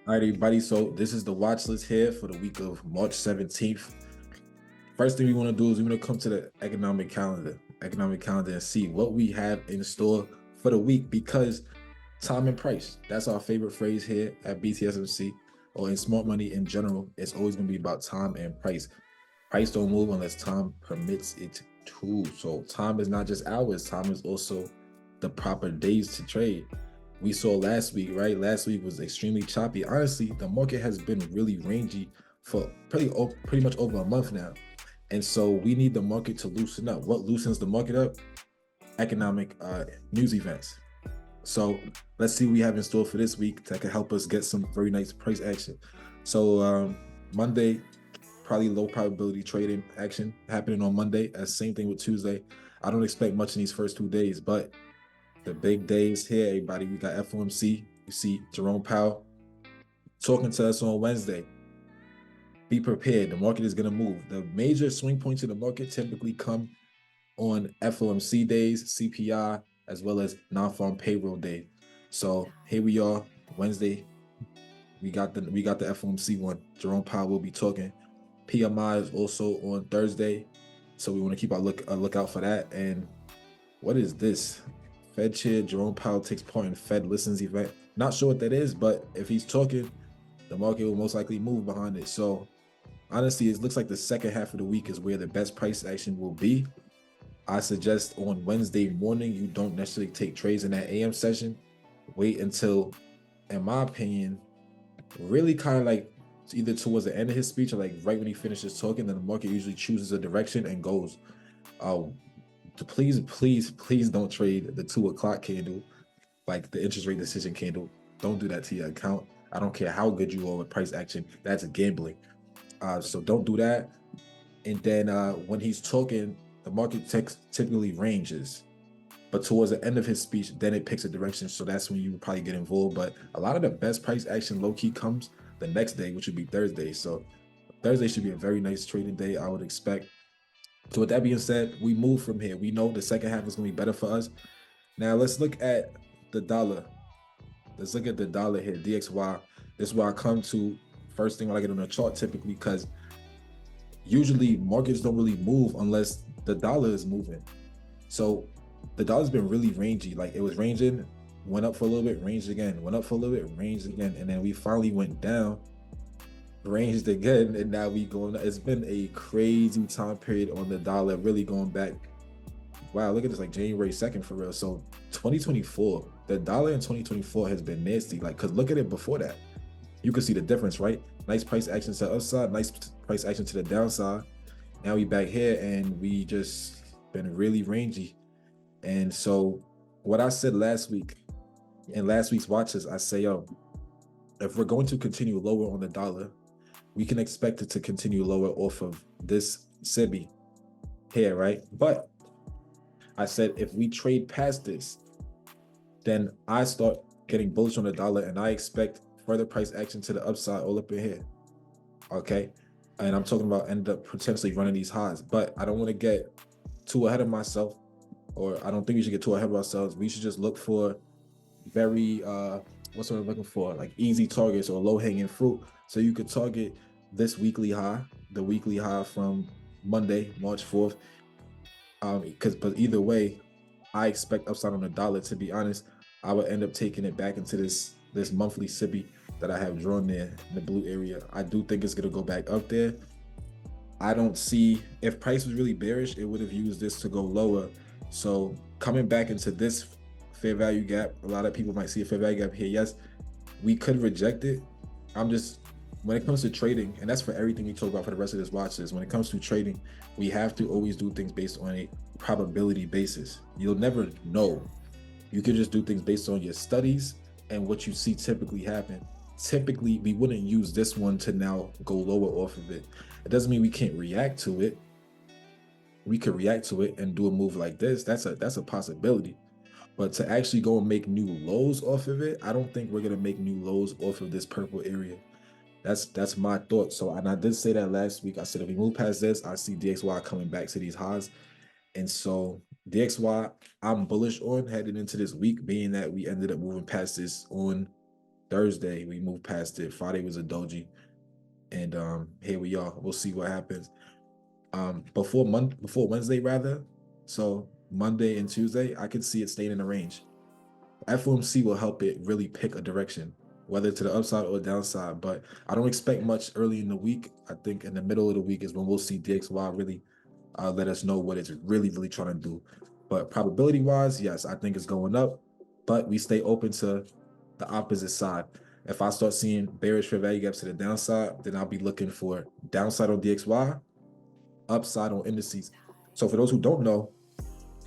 All right, everybody. So this is the watch list here for the week of March 17th. First thing we want to do is we want to come to the economic calendar and see what we have in store for the week because time and price. That's our favorite phrase here at BTSMC or in smart money in general. It's always going to be about time and price. Price don't move unless time permits it to. So time is not just hours, time is also the proper days to trade. We saw last week, right? Last week was extremely choppy. Honestly, the market has been really rangy for pretty much over a month now. And so we need the market to loosen up. What loosens the market up? Economic news events. So let's see what we have in store for this week that can help us get some very nice price action. So Monday, probably low probability trading action happening on Monday. Same thing with Tuesday. I don't expect much in these first 2 days, but the big days here, everybody. We got FOMC. You see Jerome Powell talking to us on Wednesday. Be prepared. The market is going to move. The major swing points in the market typically come on FOMC days, CPI, as well as non-farm payroll day. So here we are, Wednesday. We got the FOMC one. Jerome Powell will be talking. PMI is also on Thursday, so we want to keep a lookout for that. And what is this? Fed chair Jerome Powell takes part in Fed listens event. Not sure what that is, but if he's talking, the market will most likely move behind it. So honestly, it looks like the second half of the week is where the best price action will be. I suggest on Wednesday morning, you don't necessarily take trades in that AM session. Wait until, in my opinion, really kind of like either towards the end of his speech or like right when he finishes talking, then the market usually chooses a direction and goes. Please don't trade the 2 o'clock candle, like the interest rate decision candle. Don't do that to your account. I don't care how good you are with price action. That's gambling. So don't do that. And then when he's talking, the market typically ranges. But towards the end of his speech, then it picks a direction. So that's when you would probably get involved. But a lot of the best price action low-key comes the next day, which would be Thursday. So Thursday should be a very nice trading day, I would expect. So with that being said, we move from here. We know the second half is going to be better for us. Now let's look at the dollar. Let's look at the dollar here, DXY. This is where I come to first thing when I get on the chart typically, because usually markets don't really move unless the dollar is moving. So the dollar's been really rangy. Like it was ranging, went up for a little bit, ranged again, went up for a little bit, ranged again, and then we finally went down, ranged again, and now we going. It's been a crazy time period on the dollar, really going back. Wow, look at this, like January 2nd for real. So 2024, the dollar in 2024 has been nasty. Like, cause look at it before that. You can see the difference, right? Nice price action to the upside, nice price action to the downside. Now we back here and we just been really rangy. And so what I said last week in last week's watches, I say, if we're going to continue lower on the dollar, we can expect it to continue lower off of this SIBI here, right? But I said, if we trade past this, then I start getting bullish on the dollar and I expect further price action to the upside all up in here. Okay. And I'm talking about end up potentially running these highs, but I don't want to get too ahead of myself, or I don't think we should get too ahead of ourselves. We should just look for very, what's what I'm looking for? Like easy targets or low hanging fruit. So you could target this weekly high, the weekly high from Monday, March 4th. But either way, I expect upside on the dollar. To be honest, I would end up taking it back into this monthly SIBI that I have drawn there in the blue area. I do think it's gonna go back up there. I don't see, if price was really bearish, it would have used this to go lower. So coming back into this fair value gap, a lot of people might see a fair value gap here. Yes, we could reject it. When it comes to trading, and that's for everything we talk about for the rest of this watch list, when it comes to trading, we have to always do things based on a probability basis. You'll never know. You could just do things based on your studies and what you see typically happen. Typically, we wouldn't use this one to now go lower off of it. It doesn't mean we can't react to it. We could react to it and do a move like this. That's a possibility. But to actually go and make new lows off of it, I don't think we're gonna make new lows off of this purple area. That's my thought. So, and I did say that last week. I said if we move past this, I see DXY coming back to these highs. And so DXY, I'm bullish on heading into this week, being that we ended up moving past this on Thursday we moved past it. Friday was a doji, and here we are. We'll see what happens. Before Wednesday rather. So Monday and Tuesday, I could see it staying in the range. FOMC will help it really pick a direction, whether to the upside or downside. But I don't expect much early in the week. I think in the middle of the week is when we'll see DXY really let us know what it's really trying to do. But probability wise, yes, I think it's going up, but we stay open to the opposite side. If I start seeing bearish fair value gaps to the downside, then I'll be looking for downside on DXY, upside on indices. So for those who don't know,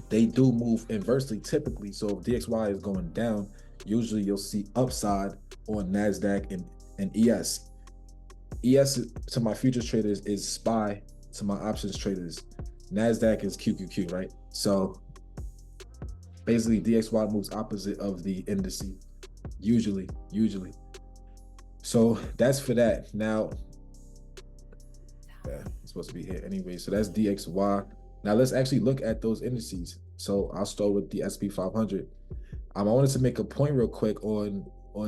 they do move inversely typically. So if DXY is going down, usually you'll see upside on NASDAQ and ES. ES to my futures traders is SPY, to my options traders. NASDAQ is QQQ, right? So basically DXY moves opposite of the indices, usually. So that's for that. Now, it's supposed to be here anyway. So that's DXY. Now let's actually look at those indices. So I'll start with the SP 500. I wanted to make a point real quick on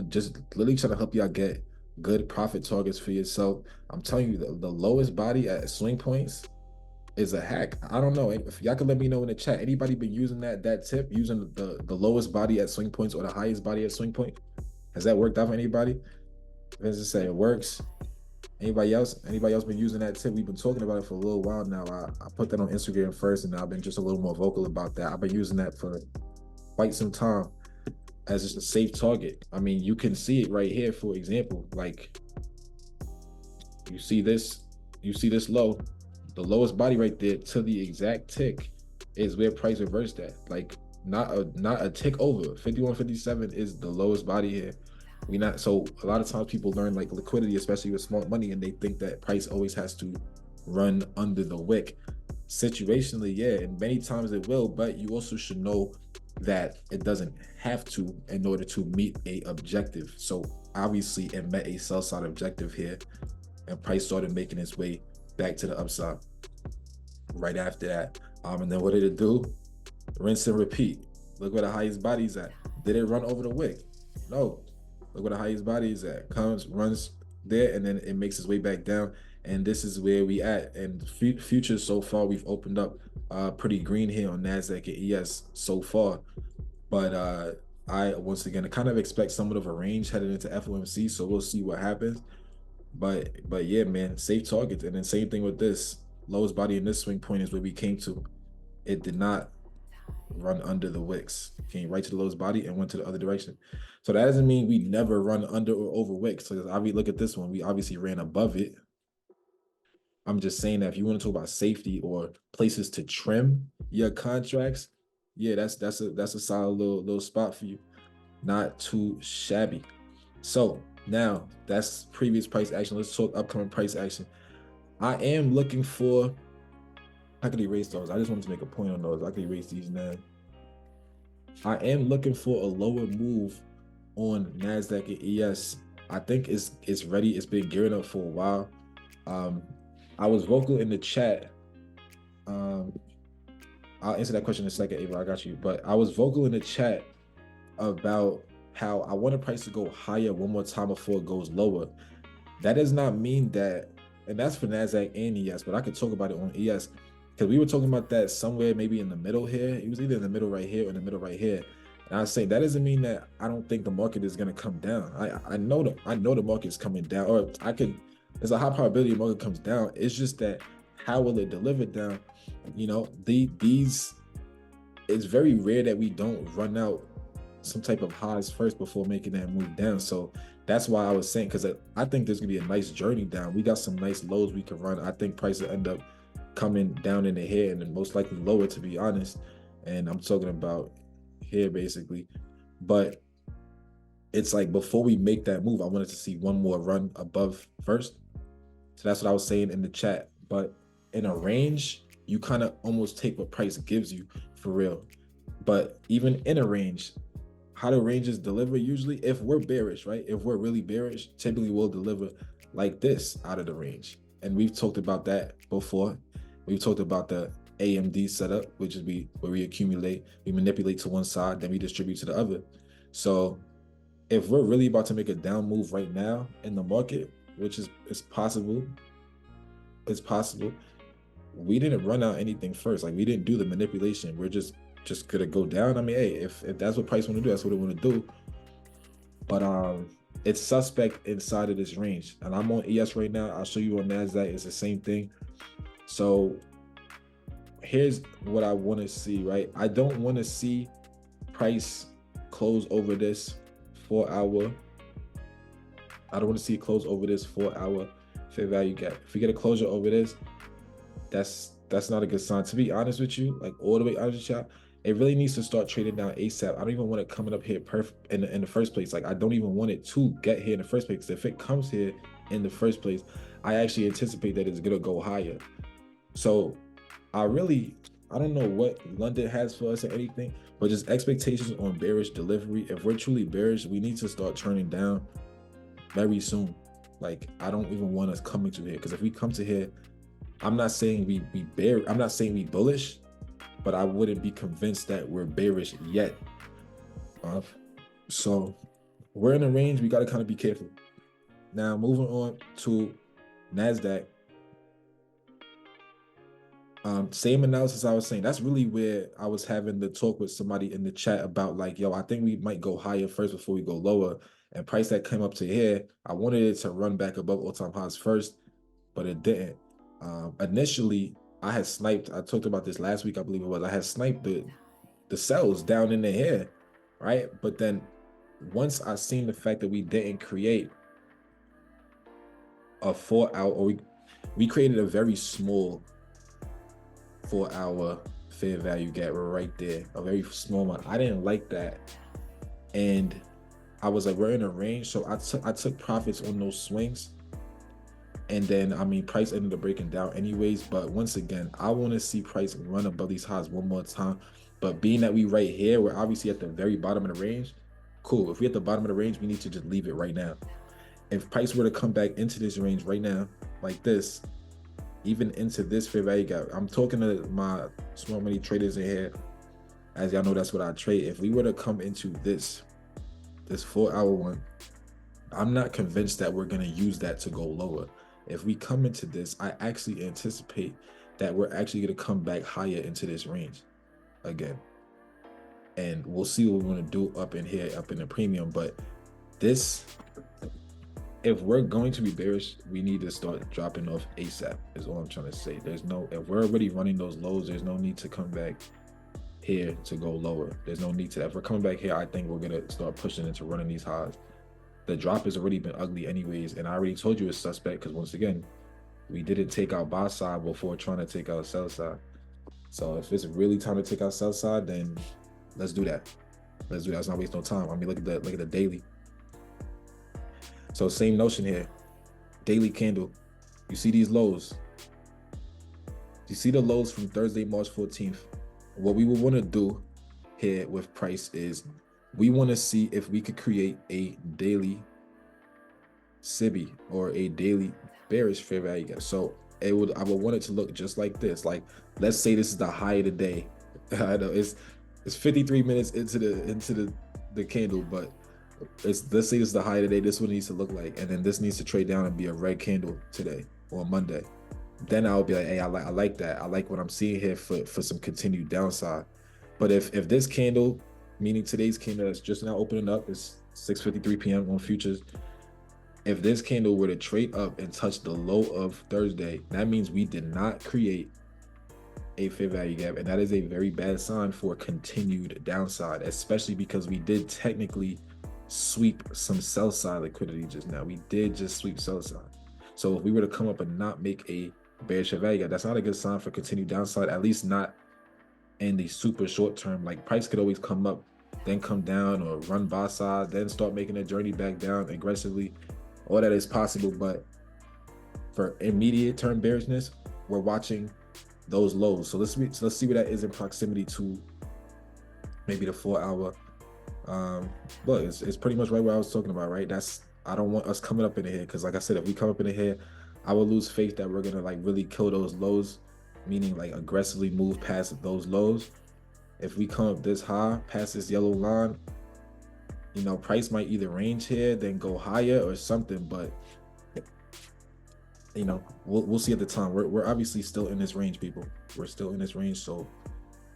just literally trying to help y'all get good profit targets for yourself. I'm telling you, the lowest body at swing points is a hack. I don't know if y'all can let me know in the chat. Anybody been using that tip, using the lowest body at swing points or the highest body at swing point? Has that worked out for anybody? As I say, it works. Anybody else been using that tip? We've been talking about it for a little while now. I put that on Instagram first, and I've been just a little more vocal about that. I've been using that for quite some time as just a safe target. I mean, you can see it right here, for example. Like, you see this low, the lowest body right there to the exact tick is where price reversed at. Like, not a tick over. 51.57 is the lowest body here. So a lot of times people learn like liquidity, especially with smart money, and they think that price always has to run under the wick. Situationally, yeah, and many times it will, but you also should know that it doesn't have to in order to meet a objective. So obviously it met a sell side objective here, and price started making its way back to the upside right after that. And then what did it do? Rinse and repeat. Look where the highest body's at. Did it run over the wick? No. Look where the highest body is at. Comes, runs there, and then it makes its way back down. And this is where we at. And futures so far, we've opened up pretty green here on NASDAQ and ES so far. But I, once again, I kind of expect somewhat of a range headed into FOMC, so we'll see what happens. But yeah, man, safe targets. And then same thing with this. Lowest body in this swing point is where we came to. It did not run under the wicks. Came right to the lowest body and went to the other direction. So that doesn't mean we never run under or over wicks. So I look at this one, we obviously ran above it. I'm just saying that if you want to talk about safety or places to trim your contracts, yeah, that's a solid little spot for you. Not too shabby. So now that's previous price action. Let's talk upcoming price action. I am looking for, I could erase those. I just wanted to make a point on those. I could erase these now. I am looking for a lower move on NASDAQ and ES. I think it's ready. It's been gearing up for a while. I was vocal in the chat. I'll answer that question in a second, Ava. I got you. But I was vocal in the chat about how I want the price to go higher one more time before it goes lower. That does not mean that, and that's for NASDAQ and ES, but I could talk about it on ES. Because we were talking about that somewhere maybe in the middle here. It was either in the middle right here or in the middle right here. And I was saying that doesn't mean that I don't think the market is going to come down. I know the market's coming down, or there's a high probability the market comes down. It's just that how will it deliver down? You know, it's very rare that we don't run out some type of highs first before making that move down. So that's why I was saying, because I think there's gonna be a nice journey down. We got some nice lows we can run. I think price will end up coming down in the head and then most likely lower, to be honest. And I'm talking about here basically. But it's like before we make that move, I wanted to see one more run above first. So that's what I was saying in the chat. But in a range, you kind of almost take what price gives you for real. But even in a range, how do ranges deliver usually? If we're bearish, right? If we're really bearish, typically we'll deliver like this out of the range. And we've talked about that before. We've talked about the AMD setup, which is where we accumulate, we manipulate to one side, then we distribute to the other. So if we're really about to make a down move right now in the market, which is possible, it's possible. We didn't run out anything first. Like we didn't do the manipulation. We're just gonna go down. I mean, hey, if that's what price want to do, that's what it want to do. But it's suspect inside of this range. And I'm on ES right now. I'll show you on NASDAQ. It's the same thing. So here's what I want to see, right? I don't want to see price close over this 4 hour. I don't want to see it close over this 4 hour fair value gap. If we get a closure over this, that's not a good sign. To be honest with you, like all the way out of the shop, it really needs to start trading down ASAP. I don't even want it coming up here perfect in the first place. Like I don't even want it to get here in the first place. Because if it comes here in the first place, I actually anticipate that it's gonna go higher. So I don't know what London has for us or anything, but just expectations on bearish delivery. If we're truly bearish, we need to start turning down very soon. Like I don't even want us coming to here, because if we come to here, I'm not saying we bear. I'm not saying we bullish, but I wouldn't be convinced that we're bearish yet. So we're in a range. We got to kind of be careful. Now moving on to NASDAQ. Same analysis I was saying. That's really where I was having the talk with somebody in the chat about like, yo, I think we might go higher first before we go lower. And price that came up to here, I wanted it to run back above all-time highs first, but it didn't. Initially, I had sniped. I talked about this last week, I believe it was. I had sniped the sells down in the hair, right? But then once I seen the fact that we didn't create a 4 hour, or we created a very small 4 hour fair value gap right there, a very small one. I didn't like that, and I was like, we're in a range, so I took profits on those swings. And then, I mean, price ended up breaking down anyways. But once again, I want to see price run above these highs one more time. But being that we right here, we're obviously at the very bottom of the range. Cool. If we're at the bottom of the range, we need to just leave it right now. If price were to come back into this range right now, like this, even into this fair value gap, I'm talking to my small money traders in here. As y'all know, that's what I trade. If we were to come into this 4 hour one, I'm not convinced that we're going to use that to go lower. If we come into this, I actually anticipate that we're actually going to come back higher into this range again. And we'll see what we want to do up in here, up in the premium. But this, if we're going to be bearish, we need to start dropping off ASAP is all I'm trying to say. If we're already running those lows, there's no need to come back here to go lower. There's no need to that. If we're coming back here, I think we're going to start pushing into running these highs. The drop has already been ugly anyways, and I already told you it's suspect because once again, we didn't take our buy side before trying to take our sell side. So if it's really time to take our sell side, then let's do that. Let's do that. Let's not waste no time. I mean, look at the daily. So same notion here. Daily candle. You see these lows. You see the lows from Thursday, March 14th. What we would want to do here with price is we want to see if we could create a daily SIBI or a daily bearish fair value gap. So I would want it to look just like this. Like, let's say this is the high of the day. I know it's 53 minutes into the candle, but let's say this is the high of the day. This one needs to look like, and then this needs to trade down and be a red candle today or Monday. Then I'll be like, hey, I like that. I like what I'm seeing here for some continued downside. But if this candle, meaning today's candle that's just now opening up, it's 6:53 p.m. on futures. If this candle were to trade up and touch the low of Thursday, that means we did not create a fair value gap, and that is a very bad sign for continued downside, especially because we did technically sweep some sell side liquidity just now. We did just sweep sell side. So if we were to come up and not make a bearish fair value gap, that's not a good sign for continued downside, at least not in the super short term. Like, price could always come up, then come down, or run buy side, then start making a journey back down aggressively. All that is possible, but for immediate term bearishness, we're watching those lows. So let's see what that is in proximity to maybe the 4 hour. Look, it's pretty much right where I was talking about, right? I don't want us coming up in here, because like I said, if we come up in here, I will lose faith that we're gonna like really kill those lows, meaning like aggressively move past those lows. If we come up this high past this yellow line, price might either range here, then go higher or something, but we'll see at the time. We're obviously still in this range, people. We're still in this range, so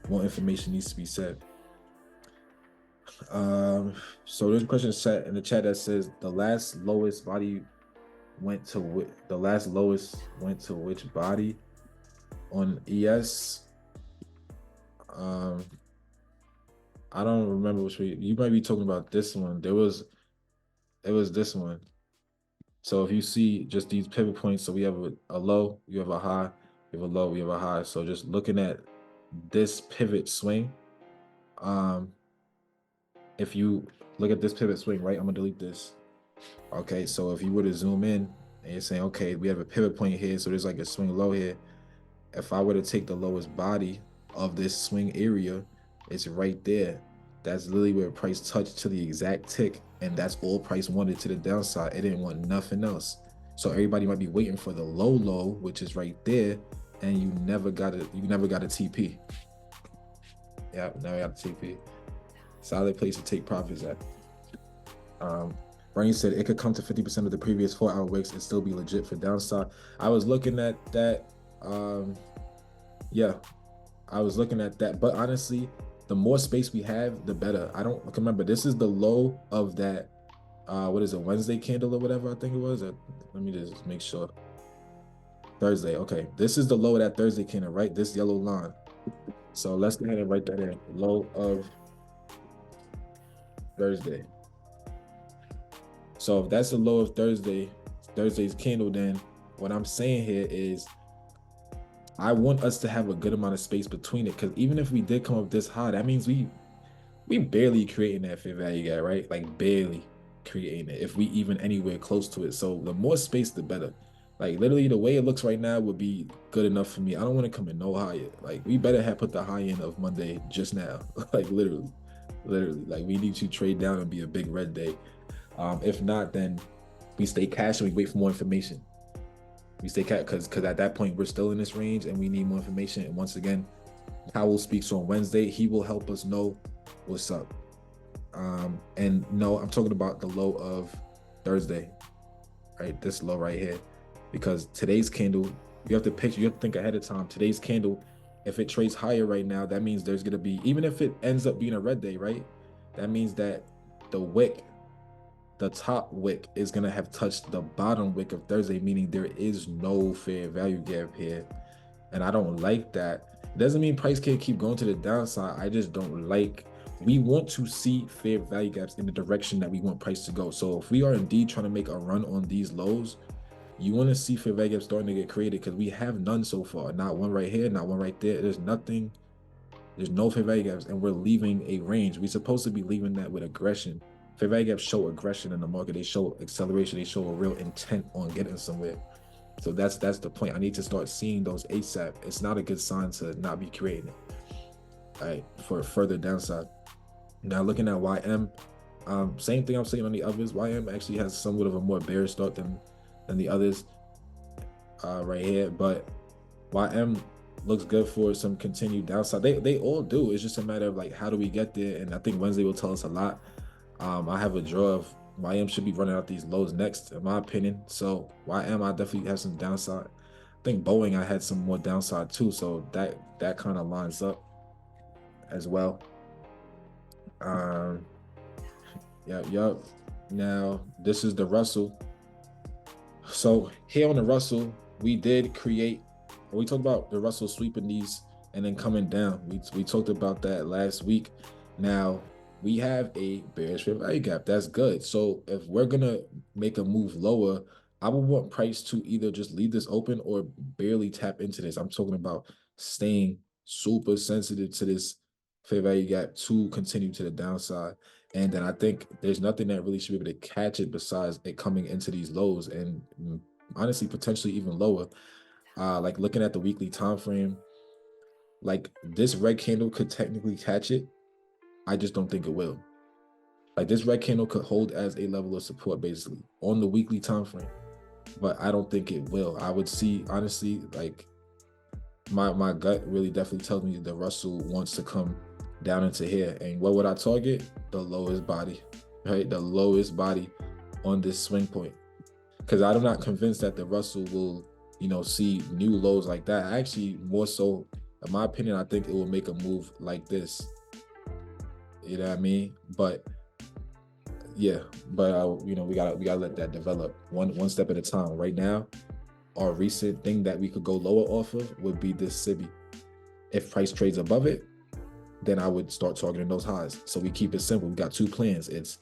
more information needs to be said. So there's a question in the chat that says the last lowest went to which body on ES? I don't remember which way. You might be talking about this one. It was this one. So if you see just these pivot points, so we have a low, you have a high, we have a low, we have a high. So just looking at this pivot swing, if you look at this pivot swing, right, I'm gonna delete this. Okay, so if you were to zoom in and you're saying, okay, we have a pivot point here, so there's like a swing low here. If I were to take the lowest body of this swing area, it's right there. That's literally where price touched to the exact tick, and that's all price wanted to the downside. It didn't want nothing else. So everybody might be waiting for the low, which is right there, and you never got a TP. Yeah, never got a TP. Solid place to take profits at. Bernie said it could come to 50% of the previous 4-hour wicks and still be legit for downside. I was looking at that. Yeah, I was looking at that. But honestly, the more space we have, the better. I don't remember. This is the low of that. What is it? Wednesday candle or whatever I think it was. Let me just make sure. Thursday. Okay, this is the low of that Thursday candle, right? This yellow line. So let's go ahead and write that in. Low of Thursday. So if that's the low of Thursday's candle, then what I'm saying here is I want us to have a good amount of space between it, because even if we did come up this high, that means we barely creating that fair value gap, right? Like barely creating it, if we even anywhere close to it. So the more space, the better. Like literally the way it looks right now would be good enough for me. I don't want to come in no higher. Like we better have put the high end of Monday just now. Like literally, like we need to trade down and be a big red day. If not, then we stay cash and we wait for more information. We stay cash because at that point we're still in this range and we need more information. And once again, Powell speaks on Wednesday. He will help us know what's up. And no, I'm talking about the low of Thursday, right? This low right here, because today's candle, you have to think ahead of time. Today's candle, if it trades higher right now, that means there's gonna be, even if it ends up being a red day, right? That means that the top wick is gonna have touched the bottom wick of Thursday, meaning there is no fair value gap here. And I don't like that. It doesn't mean price can't keep going to the downside. I just don't like, we want to see fair value gaps in the direction that we want price to go. So if we are indeed trying to make a run on these lows, you want to see fair value gaps starting to get created, because we have none so far. Not one right here, not one right there. There's nothing. There's no fair value gaps, and we're leaving a range. We're supposed to be leaving that with aggression. Fair value gaps show aggression in the market. They show acceleration. They show a real intent on getting somewhere. So that's the point. I need to start seeing those ASAP. It's not a good sign to not be creating it, all right, for further downside. Now looking at YM, same thing I'm saying on the others. YM actually has somewhat of a more bearish start than the others right here, but YM looks good for some continued downside. They all do. It's just a matter of like, how do we get there? And I think Wednesday will tell us a lot. I have a draw of YM should be running out these lows next, in my opinion. So YM, I definitely have some downside. I think Boeing, I had some more downside too. So that kind of lines up as well. Yep. Now this is the Russell. So here on the Russell, we talked about the Russell sweeping these and then coming down. We talked about that last week. Now we have a bearish fair value gap. That's good. So if we're gonna make a move lower, I would want price to either just leave this open or barely tap into this. I'm talking about staying super sensitive to this fair value gap to continue to the downside. And then I think there's nothing that really should be able to catch it besides it coming into these lows, and honestly potentially even lower. Like looking at the weekly time frame, like this red candle could technically catch it. I just don't think it will. Like this red candle could hold as a level of support basically on the weekly time frame, but I don't think it will. I would see, honestly, like my gut really definitely tells me the Russell wants to come down into here. And what would I target? The lowest body. right? The lowest body on this swing point. Because I'm not convinced that the Russell will, see new lows like that. Actually, more so, in my opinion, I think it will make a move like this. You know what I mean? But yeah, but we gotta let that develop one step at a time. Right now, our recent thing that we could go lower off of would be this SIBI. If price trades above it, then I would start targeting those highs. So we keep it simple. We got two plans. It's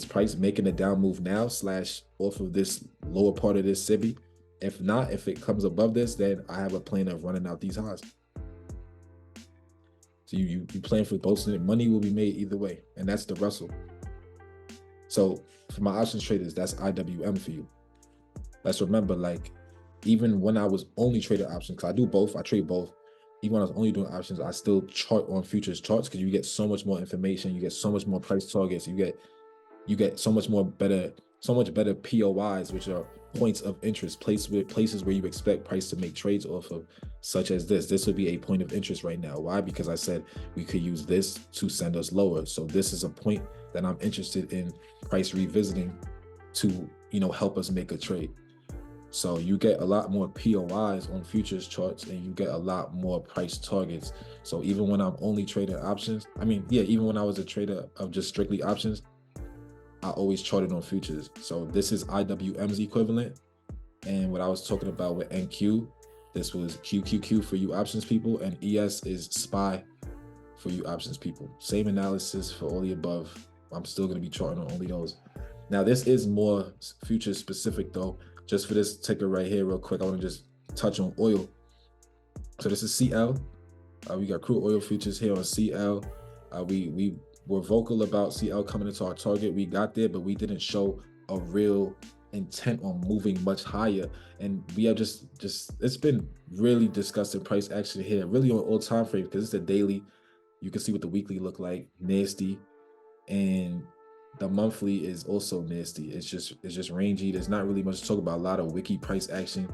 price making a down move now / off of this lower part of this SIBI. If not, if it comes above this, then I have a plan of running out these highs. So you plan for both. Money will be made either way, and that's the Russell. So for my options traders, that's IWM for you. Let's remember, like, even when I was only trading options, because I do both, I trade both. Even when I was only doing options, I still chart on futures charts because you get so much more information, you get so much more price targets, you get so much better POIs, which are points of interest, places where you expect price to make trades off of, such as this. This would be a point of interest right now. Why? Because I said we could use this to send us lower. So this is a point that I'm interested in price revisiting to, help us make a trade. So you get a lot more POIs on futures charts and you get a lot more price targets. So even when I'm only trading options, even when I was a trader of just strictly options, I always charted on futures. So this is IWM's equivalent. And what I was talking about with NQ, this was QQQ for you options people, and ES is SPY for you options people. Same analysis for all the above. I'm still going to be charting on only those. Now, this is more future specific though. Just for this ticker right here real quick, I want to just touch on oil. So this is CL. We got crude oil futures here on CL. We were vocal about CL coming into our target. We got there, but we didn't show a real intent on moving much higher. And we have just it's been really disgusting price action here, really on all time frames, because it's a daily. You can see what the weekly look like, nasty, and the monthly is also nasty. It's just rangy. There's not really much to talk about. A lot of wiki price action.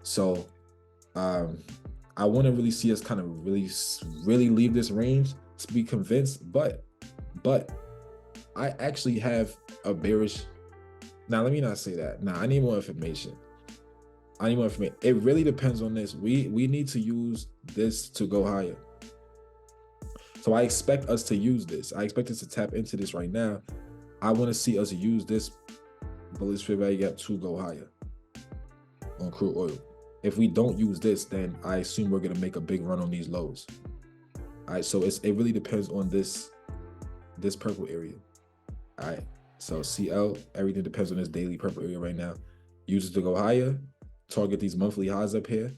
So I want to really see us kind of really leave this range to be convinced, but I actually have a bearish. Now let me not say that. Now I need more information. It really depends on this. We need to use this to go higher. So I expect us to use this. I expect us to tap into this right now. I want to see us use this bullish fair value gap to go higher on crude oil. If we don't use this, then I assume we're going to make a big run on these lows. All right, so it really depends on this purple area. All right, so CL, everything depends on this daily purple area right now. Use it to go higher, target these monthly highs up here.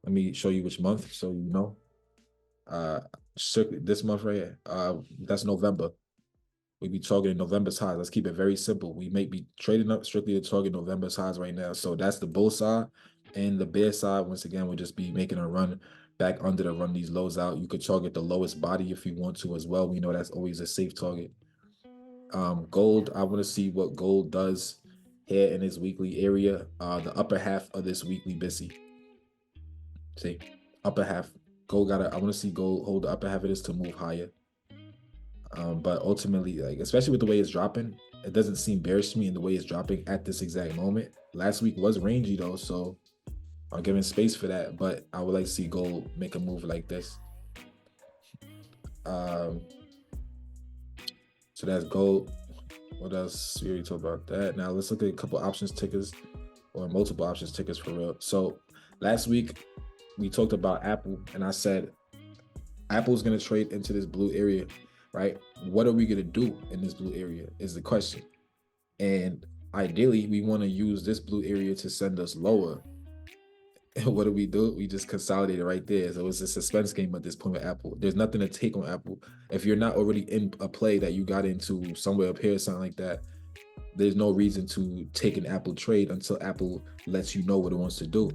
Let me show you which month so you know. This month right here, that's November. We be targeting November's highs. Let's keep it very simple. We may be trading up strictly to target November's highs right now. So that's the bull side. And the bear side, once again, will just be making a run back under to run these lows out. You could target the lowest body if you want to as well. We know that's always a safe target. Gold, I want to see what gold does here in its weekly area. The upper half of this weekly BTSMC. See, upper half. Gold I want to see gold hold the upper half of this to move higher. But ultimately, like, especially with the way it's dropping, it doesn't seem bearish to me in the way it's dropping at this exact moment. Last week was rangy though, so I'm giving space for that. But I would like to see gold make a move like this. So that's gold. What else? We already talked about that. Now let's look at a couple options tickers, or multiple options tickers for real. So last week we talked about Apple, and I said Apple's gonna trade into this blue area. Right? What are we going to do in this blue area is the question. And ideally, we want to use this blue area to send us lower. And what do? We just consolidate it right there. So it's a suspense game at this point with Apple. There's nothing to take on Apple. If you're not already in a play that you got into somewhere up here, something like that, there's no reason to take an Apple trade until Apple lets you know what it wants to do.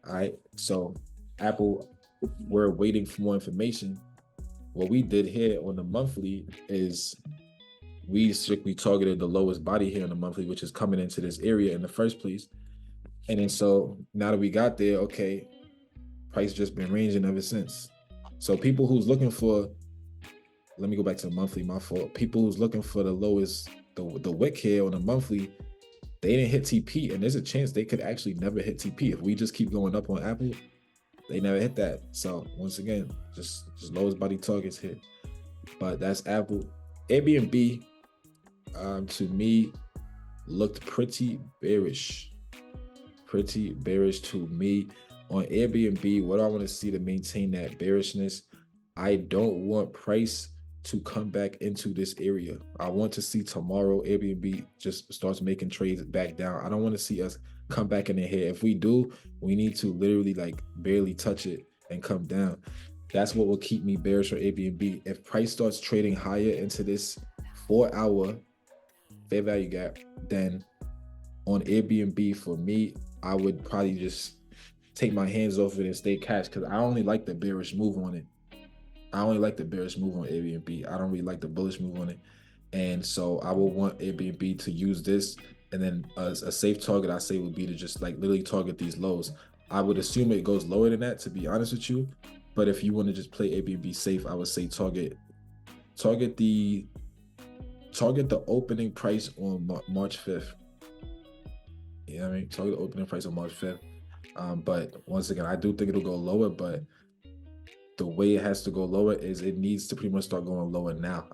All right. So Apple, we're waiting for more information. What we did here on the monthly is we strictly targeted the lowest body here on the monthly, which is coming into this area in the first place. And then so now that we got there, okay, price just been ranging ever since. So people who's looking for let me go back to the monthly, my fault. People who's looking for the lowest, the wick here on the monthly, they didn't hit TP, and there's a chance they could actually never hit TP. If we just keep going up on Apple, they never hit that. So once again, just lowest body targets hit. But that's Apple. Airbnb, to me, looked pretty bearish. Pretty bearish to me. On Airbnb, what I want to see to maintain that bearishness, I don't want price to come back into this area. I want to see tomorrow Airbnb just starts making trades back down. I don't want to see us come back in here. If we do, we need to literally like barely touch it and come down. That's what will keep me bearish on Airbnb. If price starts trading higher into this 4-hour fair value gap, then on Airbnb, for me, I would probably just take my hands off it and stay cash, because I only like the bearish move on it. I only like the bearish move on Airbnb. I don't really like the bullish move on it. And so I will want Airbnb to use this. And then a safe target, I say, would be to just like literally target these lows. I would assume it goes lower than that, to be honest with you. But if you want to just play Airbnb safe, I would say target the opening price on March 5th. You know what I mean? Target the opening price on March 5th. But once again, I do think it'll go lower, but the way it has to go lower is it needs to pretty much start going lower now.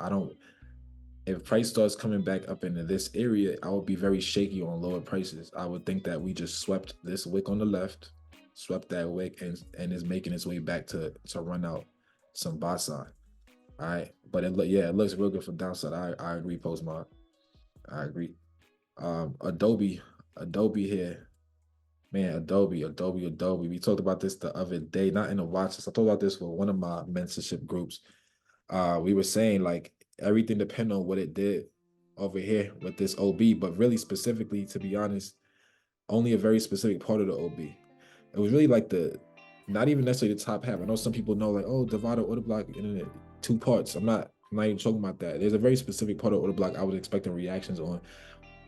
If price starts coming back up into this area, I would be very shaky on lower prices. I would think that we just swept this wick on the left, swept that wick, and is making its way back to run out some buy side. All right, but it looks real good for downside. I agree, Postmod. I agree. Adobe here. Man, Adobe. We talked about this the other day, not in the watch list. I talked about this with one of my mentorship groups. We were saying like everything depends on what it did over here with this OB, but really specifically, to be honest, only a very specific part of the OB. It was really like not even necessarily the top half. I know some people know like, oh, divided order block in 2 parts. I'm not even talking about that. There's a very specific part of order block I was expecting reactions on.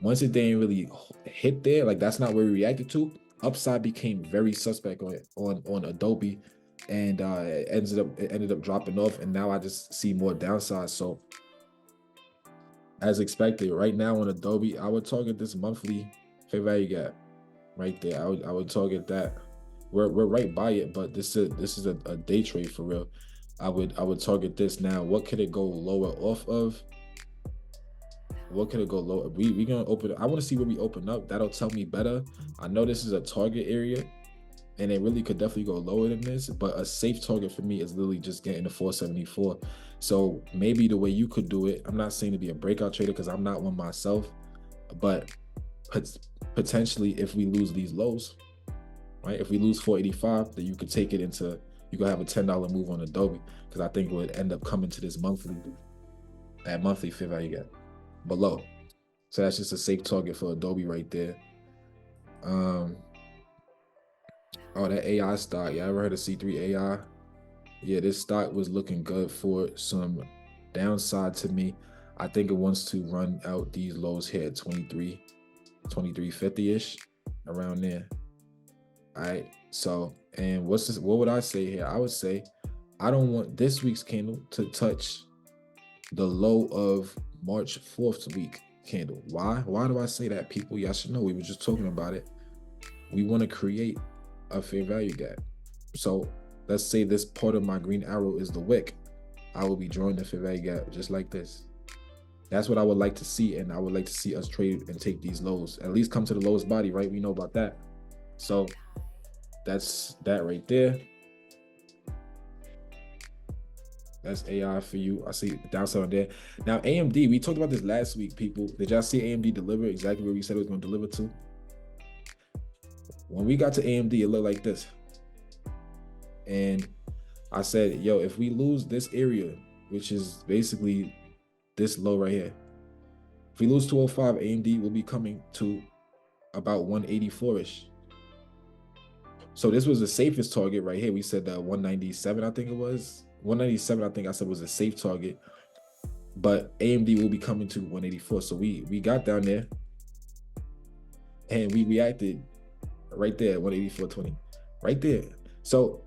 Once it didn't really hit there, like that's not where we reacted to. Upside became very suspect on Adobe, and it ended up dropping off, and now I just see more downside. So as expected, right now on Adobe, I would target this monthly fair value gap right there. I would target that. We're right by it, but this is a day trade for real. I would target this now. What could it go lower off of? What could it go lower? We gonna open. I want to see where we open up. That'll tell me better. I know this is a target area, and it really could definitely go lower than this. But a safe target for me is literally just getting to 474. So maybe the way you could do it. I'm not saying to be a breakout trader because I'm not one myself, but potentially if we lose these lows, right? If we lose 485, then you could take it into. You could have a $10 move on Adobe, because I think it would end up coming to this monthly fair value gap below. So that's just a safe target for Adobe right there. Oh, that AI stock. Yeah, I ever heard of C3 AI? Yeah, this stock was looking good for some downside to me. I think it wants to run out these lows here at 2350-ish, around there. All right. So, and what would I say here? I would say I don't want this week's candle to touch the low of March 4th week candle. Why do I say that, people? Y'all should know. We were just talking about it. We want to create a fair value gap. So let's say this part of my green arrow is the wick. I will be drawing the fair value gap just like this. That's what I would like to see, and I would like to see us trade and take these lows. At least come to the lowest body, right? We know about that. So that's that right there. That's AI for you. I see the downside on there. Now, AMD, we talked about this last week, people. Did y'all see AMD deliver exactly where we said it was going to deliver to? When we got to AMD, it looked like this. And I said, yo, if we lose this area, which is basically this low right here, if we lose 205, AMD will be coming to about 184-ish. So this was the safest target right here. We said 197, I think it was. 197, I think I said was a safe target. But AMD will be coming to 184. So we got down there and we reacted right there at 184.20. Right there. So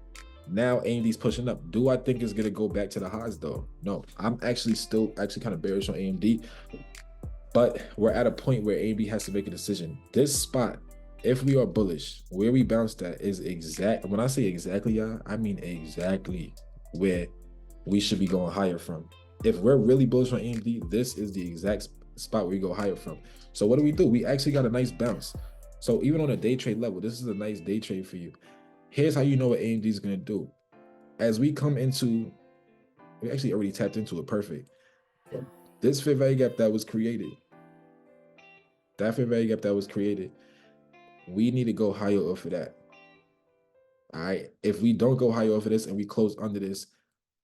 Now AMD's pushing up. Do I think it's gonna go back to the highs though? No, I'm actually still kind of bearish on AMD, but we're at a point where AMD has to make a decision. This spot, if we are bullish, where we bounced at is exact. When I say exactly, y'all, I mean exactly where we should be going higher from. If we're really bullish on AMD, this is the exact spot where we go higher from. So what do? We actually got a nice bounce. So even on a day trade level, this is a nice day trade for you. Here's how you know what AMD is going to do. As we come into, we actually already tapped into it. Perfect. This fair value gap that was created, we need to go higher off of that. All right. If we don't go higher off of this and we close under this,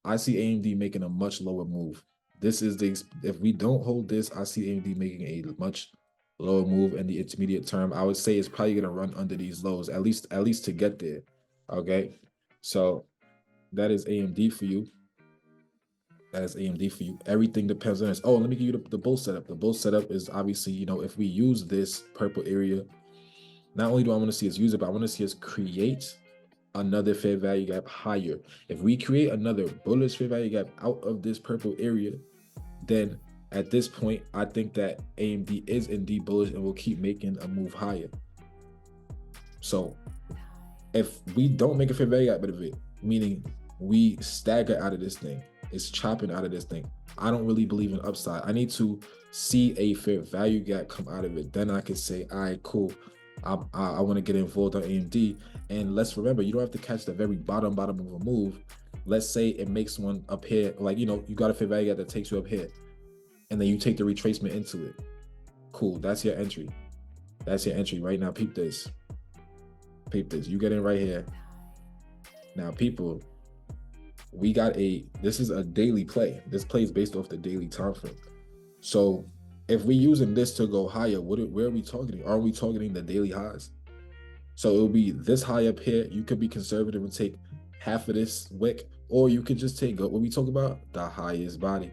I see AMD making a much lower move. This is if we don't hold this, I see AMD making a much lower move in the intermediate term. I would say it's probably going to run under these lows, at least to get there. Okay. So that is AMD for you. That is AMD for you. Everything depends on this. Oh, let me give you the bull setup. The bull setup is obviously, if we use this purple area, not only do I want to see us use it, but I want to see us create another fair value gap higher. If we create another bullish fair value gap out of this purple area, then at this point, I think that AMD is indeed bullish and will keep making a move higher. So if we don't make a fair value gap out of it, meaning we stagger out of this thing, it's chopping out of this thing, I don't really believe in upside. I need to see a fair value gap come out of it. Then I can say, all right, cool. I want to get involved on AMD. And let's remember, you don't have to catch the very bottom of a move. Let's say it makes one up here, like, you got a fair value gap that takes you up here, and then you take the retracement into it. Cool, that's your entry. That's your entry right now. Peep this. You get in right here. Now, people, this is a daily play. This play is based off the daily time frame. So if we're using this to go higher, where are we targeting? Are we targeting the daily highs? So it'll be this high up here. You could be conservative and take half of this wick, or you could just take what we talk about, the highest body.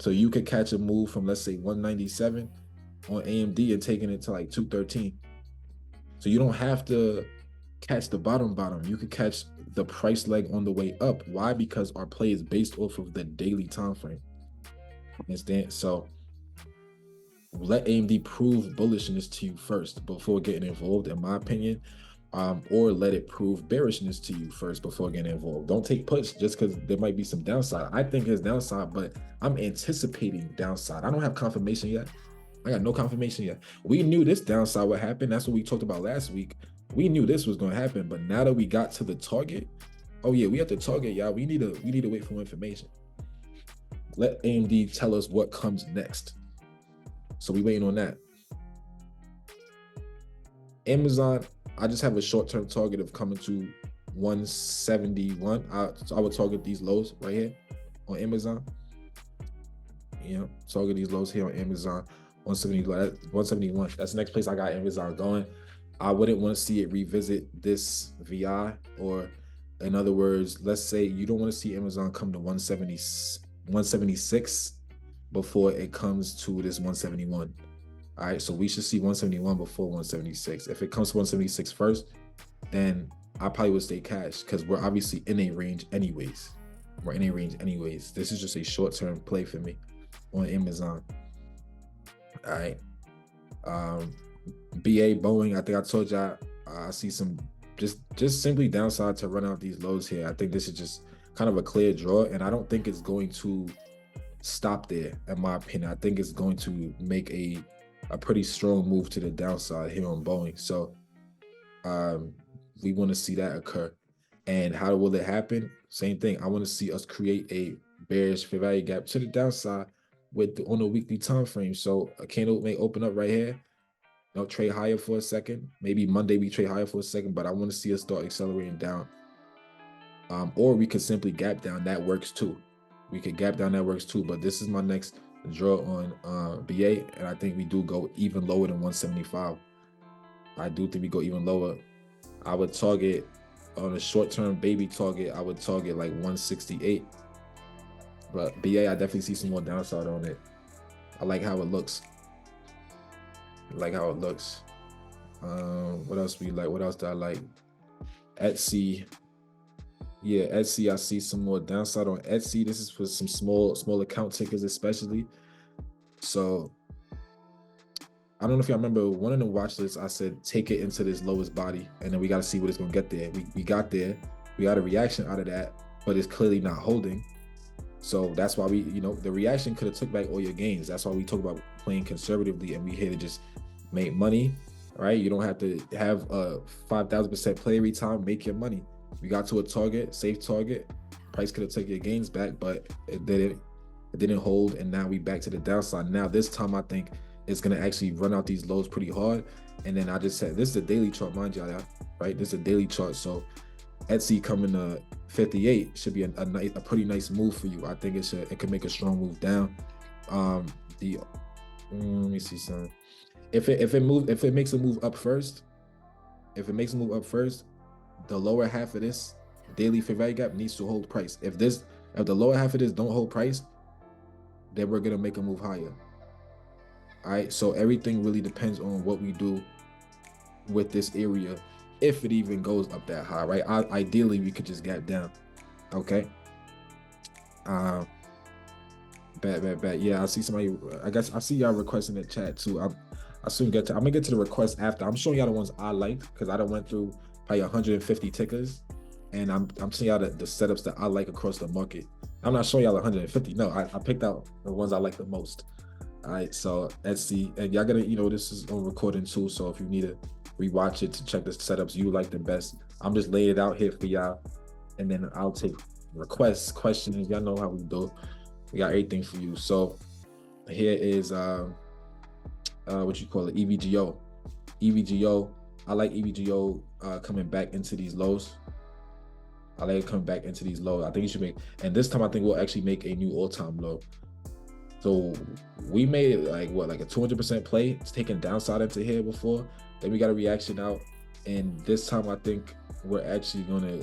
So you could catch a move from, let's say, 197 on AMD and taking it to like 213. So you don't have to catch the bottom. You could catch the price leg on the way up. Why? Because our play is based off of the daily time frame. Understand? So let AMD prove bullishness to you first before getting involved, in my opinion, or let it prove bearishness to you first before getting involved. Don't take puts just because there might be some downside. I think there's downside, but I'm anticipating downside. I don't have confirmation yet. I got no confirmation yet. We knew this downside would happen. That's what we talked about last week. We knew this was going to happen, but now that we got to the target, oh yeah, we have to target, y'all. We need to wait for information. Let AMD tell us what comes next. So we waiting on that. Amazon, I just have a short-term target of coming to 171. So I would target these lows right here on Amazon. Target these lows here on Amazon. 171. That's the next place I got Amazon going. I wouldn't want to see it revisit this VI, or in other words, let's say you don't want to see Amazon come to 176 before it comes to this 171. All right, so we should see 171 before 176. If it comes to 176 first, then I probably would stay cash because we're obviously in a range anyways. This is just a short-term play for me on Amazon. All right. BA Boeing, I think I told y'all, I see some just simply downside to run out these lows here. I think this is just kind of a clear draw, and I don't think it's going to stop there, in my opinion. I think it's going to make a pretty strong move to the downside here on Boeing. So we want to see that occur. And how will it happen? Same thing. I want to see us create a bearish fair value gap to the downside on a weekly time frame. So a candle may open up right here. Trade higher for a second. Maybe Monday we trade higher for a second, but I want to see us start accelerating down. Or we could simply gap down. That works too. But this is my next draw on BA, and I think we do go even lower than 175. I do think we go even lower. I would target on a short-term baby target. I would target like 168. But BA, I definitely see some more downside on it. I like how it looks. What else we like? What else do I like? Etsy. Yeah, Etsy, I see some more downside on Etsy. This is for some small account tickers especially. So I don't know if y'all remember one of the watch lists. I said take it into this lowest body, and then we got to see what it's gonna get there. We got there, we got a reaction out of that, but it's clearly not holding. So that's why we, the reaction could have took back all your gains. That's why we talk about playing conservatively, and we here to just make money, right? You don't have to have a 5,000% play every time. Make your money. We got to a target, safe target. Price could have taken your gains back, but it didn't. It didn't hold, and now we back to the downside. Now this time I think it's gonna actually run out these lows pretty hard. And then I just said this is a daily chart, mind y'all, right? This is a daily chart, so Etsy coming to 58 should be a pretty nice move for you. I think it could make a strong move down. Let me see something. If it makes a move up first, the lower half of this daily fair value gap needs to hold price. If the lower half of this don't hold price, then we're gonna make a move higher. All right, so everything really depends on what we do with this area, if it even goes up that high, right? Ideally, we could just gap down. Okay. Bet. Yeah, I see somebody. I guess I see y'all requesting the chat too. I'm gonna get to the request after. I'm showing y'all the ones I liked because I done went through probably 150 tickers, and I'm showing y'all the setups that I like across the market. I'm not showing y'all 150. No, I picked out the ones I like the most. All right, so Etsy, and y'all gotta, this is on recording too. So if you need to rewatch it to check the setups you like the best, I'm just laying it out here for y'all, and then I'll take requests, questions. Y'all know how we do. We got everything for you. So here is what you call it, EVGO. I like EVGO coming back into these lows. I like it coming back into these lows. I think you should make, and this time I think we'll actually make a new all-time low. So we made like a 200% play. It's taken downside into here before. Then we got a reaction out, and this time I think we're actually gonna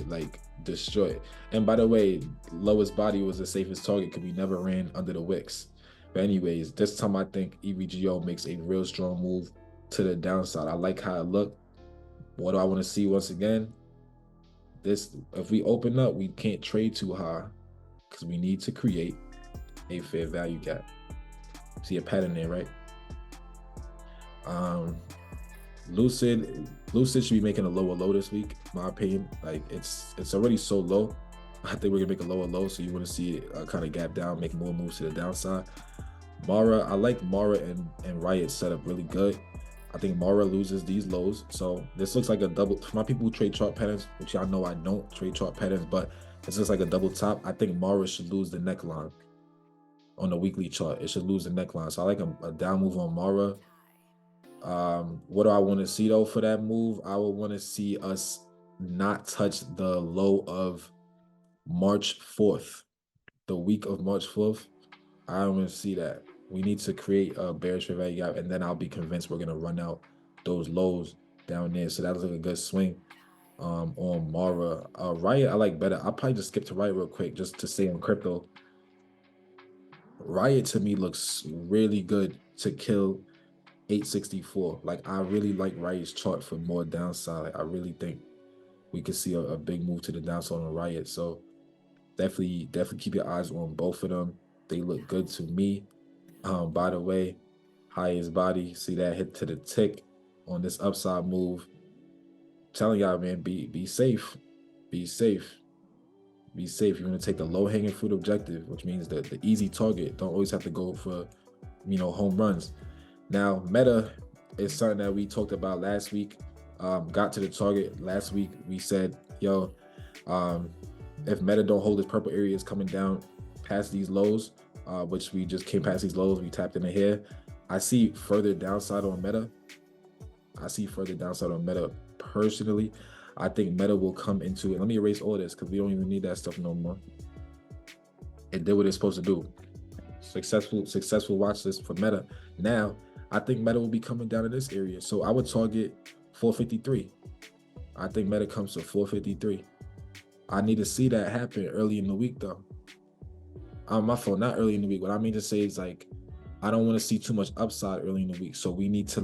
destroy it. And by the way, lowest body was the safest target because we never ran under the wicks. But anyways, this time I think EVGO makes a real strong move to the downside. I like how it looked. What do I want to see once again? If we open up, we can't trade too high because we need to create a fair value gap. See a pattern there, right? Lucid should be making a lower low this week, in my opinion. Like it's already so low. I think we're gonna make a lower low, so you want to see it kind of gap down, make more moves to the downside. Mara, I like Mara and Riot setup really good. I think Mara loses these lows, so this looks like a double. For my people who trade chart patterns, which y'all know I don't trade chart patterns, but this looks like a double top. I think Mara should lose the neckline on the weekly chart. It should lose the neckline. So I like a down move on Mara. What do I want to see though for that move? I would want to see us not touch the low of March 4th, the week of March 4th. I don't want to see that. We need to create a bearish fair value gap, and then I'll be convinced we're gonna run out those lows down there. So that was like a good swing on Mara. Riot, I like better. I'll probably just skip to Riot real quick just to stay on crypto. Riot to me looks really good to kill 864. Like I really like Riot's chart for more downside. Like, I really think we could see a big move to the downside on Riot. So definitely keep your eyes on both of them. They look good to me. By the way, highest body, see that hit to the tick on this upside move. I'm telling y'all, man, be safe. Be safe. Be safe. You're gonna take the low-hanging fruit objective, which means that the easy target. Don't always have to go for home runs. Now, Meta is something that we talked about last week. Got to the target last week. We said, yo, if Meta don't hold this purple area, is coming down past these lows, which we just came past these lows. We tapped into here. I see further downside on Meta. Personally. I think Meta will come into it. Let me erase all this because we don't even need that stuff no more. It did what it's supposed to do. Successful watch list for Meta. Now, I think Meta will be coming down in this area. So I would target 453. I think Meta comes to 453. I need to see that happen early in the week though. My fault, not early in the week. What I mean to say is I don't want to see too much upside early in the week. So we need to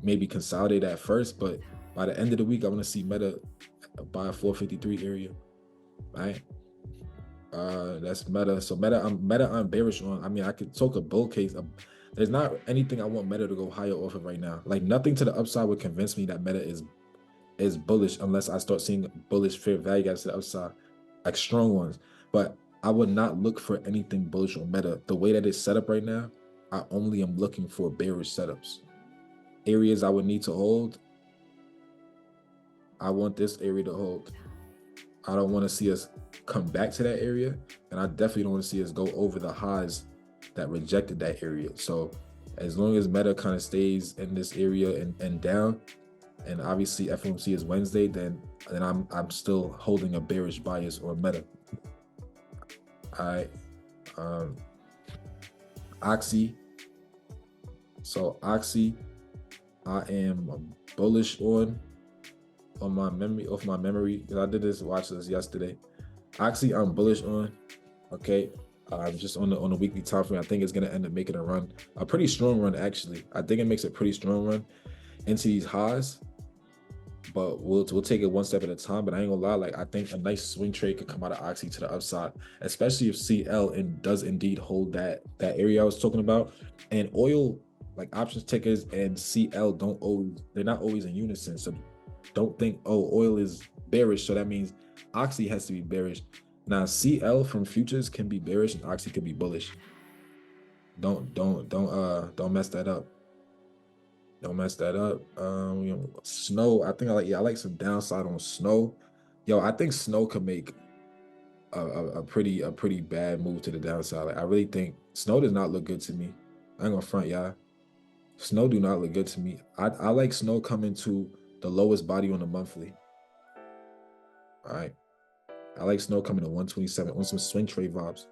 maybe consolidate at first, but by the end of the week, I want to see Meta by a 453 area. right? That's Meta. So I'm bearish on. I mean, I could talk a bull case. There's not anything I want Meta to go higher off of right now. Like nothing to the upside would convince me that Meta is bullish unless I start seeing bullish fair value gaps to the upside, like strong ones. But I would not look for anything bullish on Meta. The way that it's set up right now, I only am looking for bearish setups. Areas I would need to hold. I want this area to hold. I don't want to see us come back to that area, and I definitely don't want to see us go over the highs that rejected that area. So as long as Meta kind of stays in this area and down, and obviously FOMC is Wednesday, then I'm still holding a bearish bias on Meta. All right, Oxy. So Oxy, I am bullish on my memory, off my memory, because I did this watch list yesterday. Oxy, I'm bullish on. Okay, just on the weekly time frame, I think it's gonna end up making a pretty strong run actually. I think it makes a pretty strong run into these highs, but we'll take it one step at a time. But I ain't gonna lie, like I think a nice swing trade could come out of Oxy to the upside, especially if CL does indeed hold that area I was talking about. And oil, like options tickers and CL they're not always in unison. So don't think, oh, oil is bearish, so that means Oxy has to be bearish. Now CL from futures can be bearish and Oxy can be bullish. Don't mess that up. Don't mess that up. Snow, I think I like some downside on Snow. Yo, I think Snow could make a pretty bad move to the downside. Like I really think Snow does not look good to me. I ain't gonna front y'all. Snow do not look good to me. I like Snow coming to the lowest body on the monthly. All right. I like Snow coming to 127 on some swing trade vibes.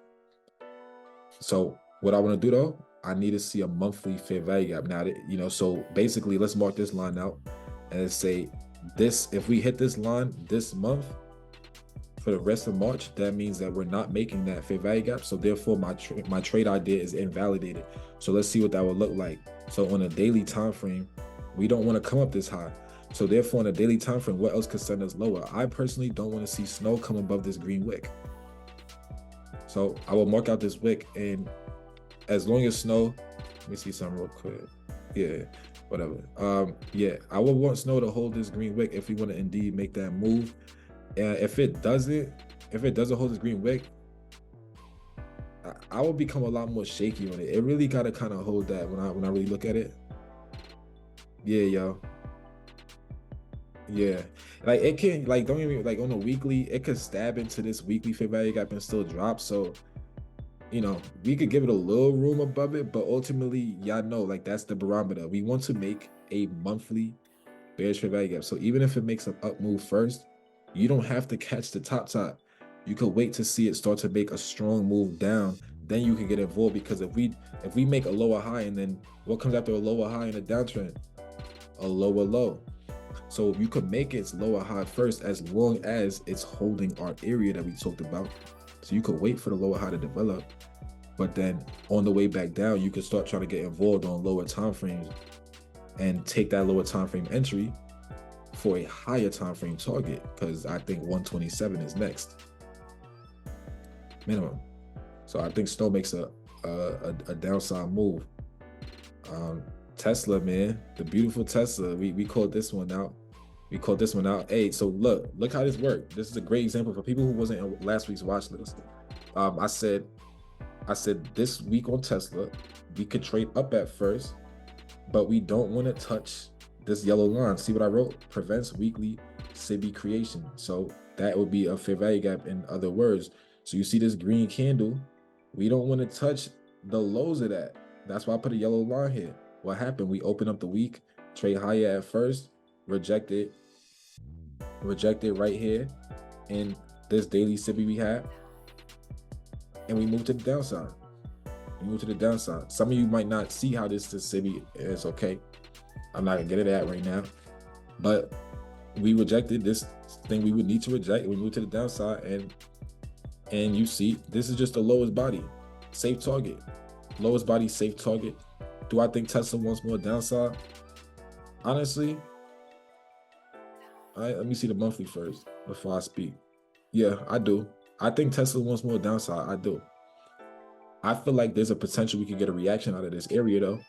So what I want to do though, I need to see a monthly fair value gap. Now, so basically let's mark this line out and say this, if we hit this line this month for the rest of March, that means that we're not making that fair value gap. So therefore my trade idea is invalidated. So let's see what that would look like. So on a daily time frame, we don't want to come up this high. So therefore on a daily time frame, what else could send us lower? I personally don't want to see Snow come above this green wick. So I will mark out this wick, and as long as Snow, let me see something real quick. Yeah, whatever. Yeah, I would want Snow to hold this green wick if we want to indeed make that move. And if it doesn't hold this green wick, I will become a lot more shaky on it. It really gotta kind of hold that when I really look at it. Yeah, yo. Yeah, like it can, like, don't even, like on a weekly, it could stab into this weekly fair value gap and still drop. So we could give it a little room above it, but ultimately, y'all know, like that's the barometer. We want to make a monthly bearish fair value gap. So even if it makes an up move first, you don't have to catch the top. You could wait to see it start to make a strong move down. Then you can get involved, because if we make a lower high, and then what comes after a lower high in a downtrend? A lower low. So you could make its lower high first, as long as it's holding our area that we talked about. So you could wait for the lower high to develop, but then on the way back down, you could start trying to get involved on lower time frames and take that lower time frame entry for a higher time frame target, because I think 127 is next minimum. So I think Snow makes a downside move. Tesla, man, the beautiful Tesla. We called this one out. Hey, so look how this worked. This is a great example for people who wasn't in last week's watch list. I said this week on Tesla, we could trade up at first, but we don't want to touch this yellow line. See what I wrote? Prevents weekly SIBI creation. So that would be a fair value gap, in other words. So you see this green candle, we don't want to touch the lows of that. That's why I put a yellow line here. What happened? We open up the week, trade higher at first, reject it right here in this daily SIBI we have, and we move to the downside. Some of you might not see how this SIBI is. Okay, I'm not gonna get into that right now, but we rejected this thing we would need to reject. We move to the downside, and you see this is just the lowest body, safe target, lowest body, safe target. Do I think Tesla wants more downside? Honestly, all right, let me see the monthly first before I speak. Yeah, I do. I think Tesla wants more downside. I do. I feel like there's a potential we could get a reaction out of this area though.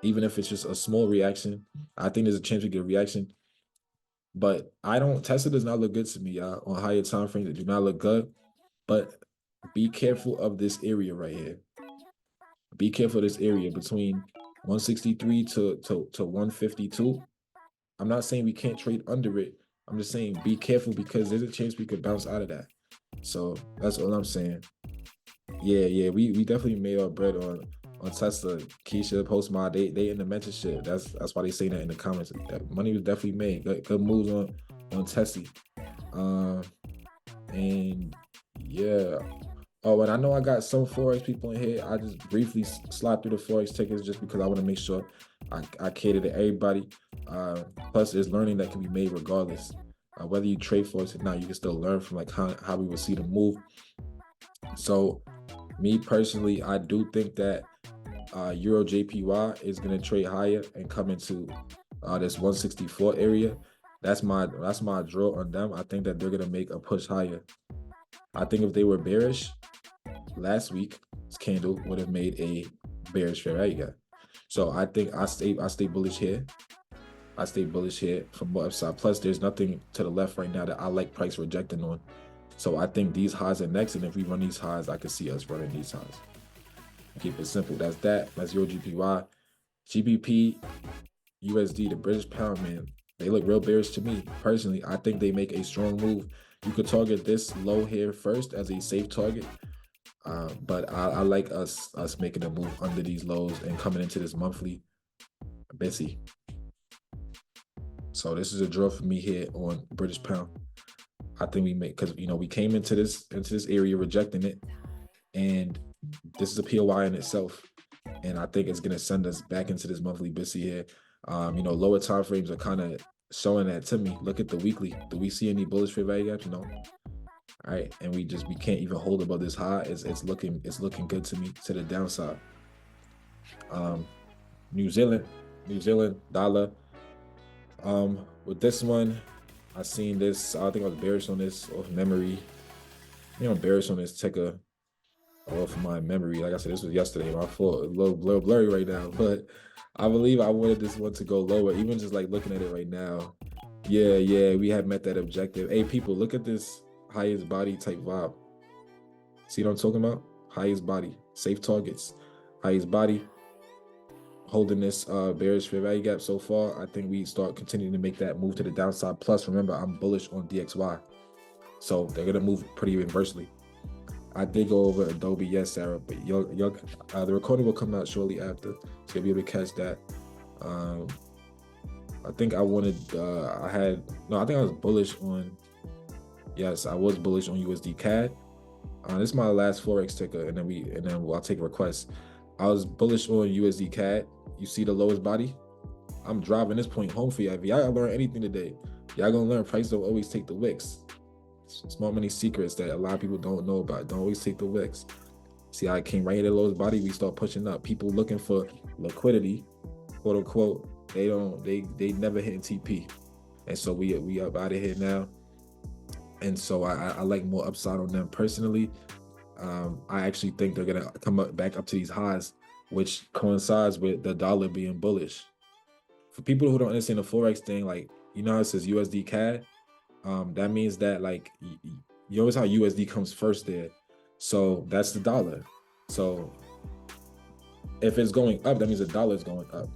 Even if it's just a small reaction, I think there's a chance we get a reaction. But I don't. Tesla does not look good to me on higher time frames. It do not look good. But be careful of this area right here. Be careful of this area between 163 to 152. I'm not saying we can't trade under it. I'm just saying be careful because there's a chance we could bounce out of that. So that's all I'm saying. Yeah, we definitely made our bread on Tesla. Keisha, Postmod, they in the mentorship. That's why they say that in the comments. That money was definitely made. Good moves on Tesla. And yeah. Oh, and I know I got some Forex people in here. I just briefly slide through the Forex tickets just because I want to make sure I cater to everybody. Plus, there's learning that can be made regardless. Whether you trade Forex or not, you can still learn from like how we will see the move. So, me personally, I do think that Euro JPY is going to trade higher and come into this 164 area. That's my draw on them. I think that they're going to make a push higher. I think if they were bearish, last week's candle would have made a bearish fair value gap. So I think I stay bullish here. I stay bullish here from more upside. Plus, there's nothing to the left right now that I like price rejecting on. So I think these highs are next, and if we run these highs, I can see us running these highs. Keep it simple. That's that. That's Euro GPY. GBP, USD, the British pound, man. They look real bearish to me. Personally, I think they make a strong move. You could target this low here first as a safe target. But I like us making a move under these lows and coming into this monthly busy. So this is a draw for me here on British pound. I think we make, because we came into this area rejecting it, and this is a POI in itself, and I think it's gonna send us back into this monthly busy here. Lower time frames are kind of showing that to me. Look at the weekly. Do we see any bullish fair value gaps? No. All right, and we can't even hold above this high. It's looking good to me to the downside. New Zealand dollar. With this one, I seen this. I think I was bearish on this off memory. I'm bearish on this ticker off my memory. Like I said, this was yesterday. My fault. A little blurry right now, but I believe I wanted this one to go lower. Even just like looking at it right now. Yeah, we have met that objective. Hey, people, look at this highest body type vibe. See what I'm talking about? Highest body, safe targets, highest body, holding this bearish fair value gap so far. I think we start continuing to make that move to the downside. Plus, remember, I'm bullish on DXY, so they're gonna move pretty inversely. I did go over Adobe, yes, Sarah, but the recording will come out shortly after, so you'll be able to catch that. I think I was bullish on. Yes, I was bullish on USD CAD. This is my last Forex ticker, and then I'll take requests. I was bullish on USD CAD. You see the lowest body? I'm driving this point home for y'all. If y'all learn anything today, y'all gonna learn price don't always take the wicks. Small many secrets that a lot of people don't know about. Don't always take the wicks. See how I came right into the lowest body? We start pushing up. People looking for liquidity, quote unquote. They never hitting TP, and so we up out of here now. And so I like more upside on them personally. I actually think they're gonna come back up to these highs, which coincides with the dollar being bullish. For people who don't understand the Forex thing, like how it says USD CAD, that means that like you always how USD comes first there, so that's the dollar. So if it's going up, that means the dollar is going up.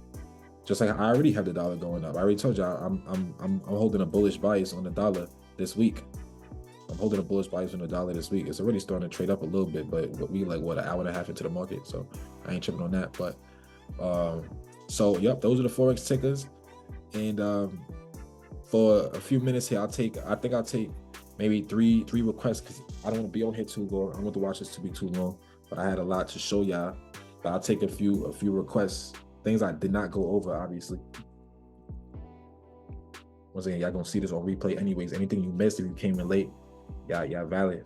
Just like I already have the dollar going up. I already told you I'm holding a bullish bias on the dollar this week. I'm holding a bullish bias on the dollar this week. It's already starting to trade up a little bit, but we like an hour and a half into the market, so I ain't tripping on that. But so yep, those are the Forex tickers. And for a few minutes here, I'll take maybe three requests because I don't want to be on here too long. I don't want the watch this to be too long, but I had a lot to show y'all. But I'll take a few requests, things I did not go over, obviously. Once again, y'all gonna see this on replay anyways. Anything you missed if you came in late, yeah, valid.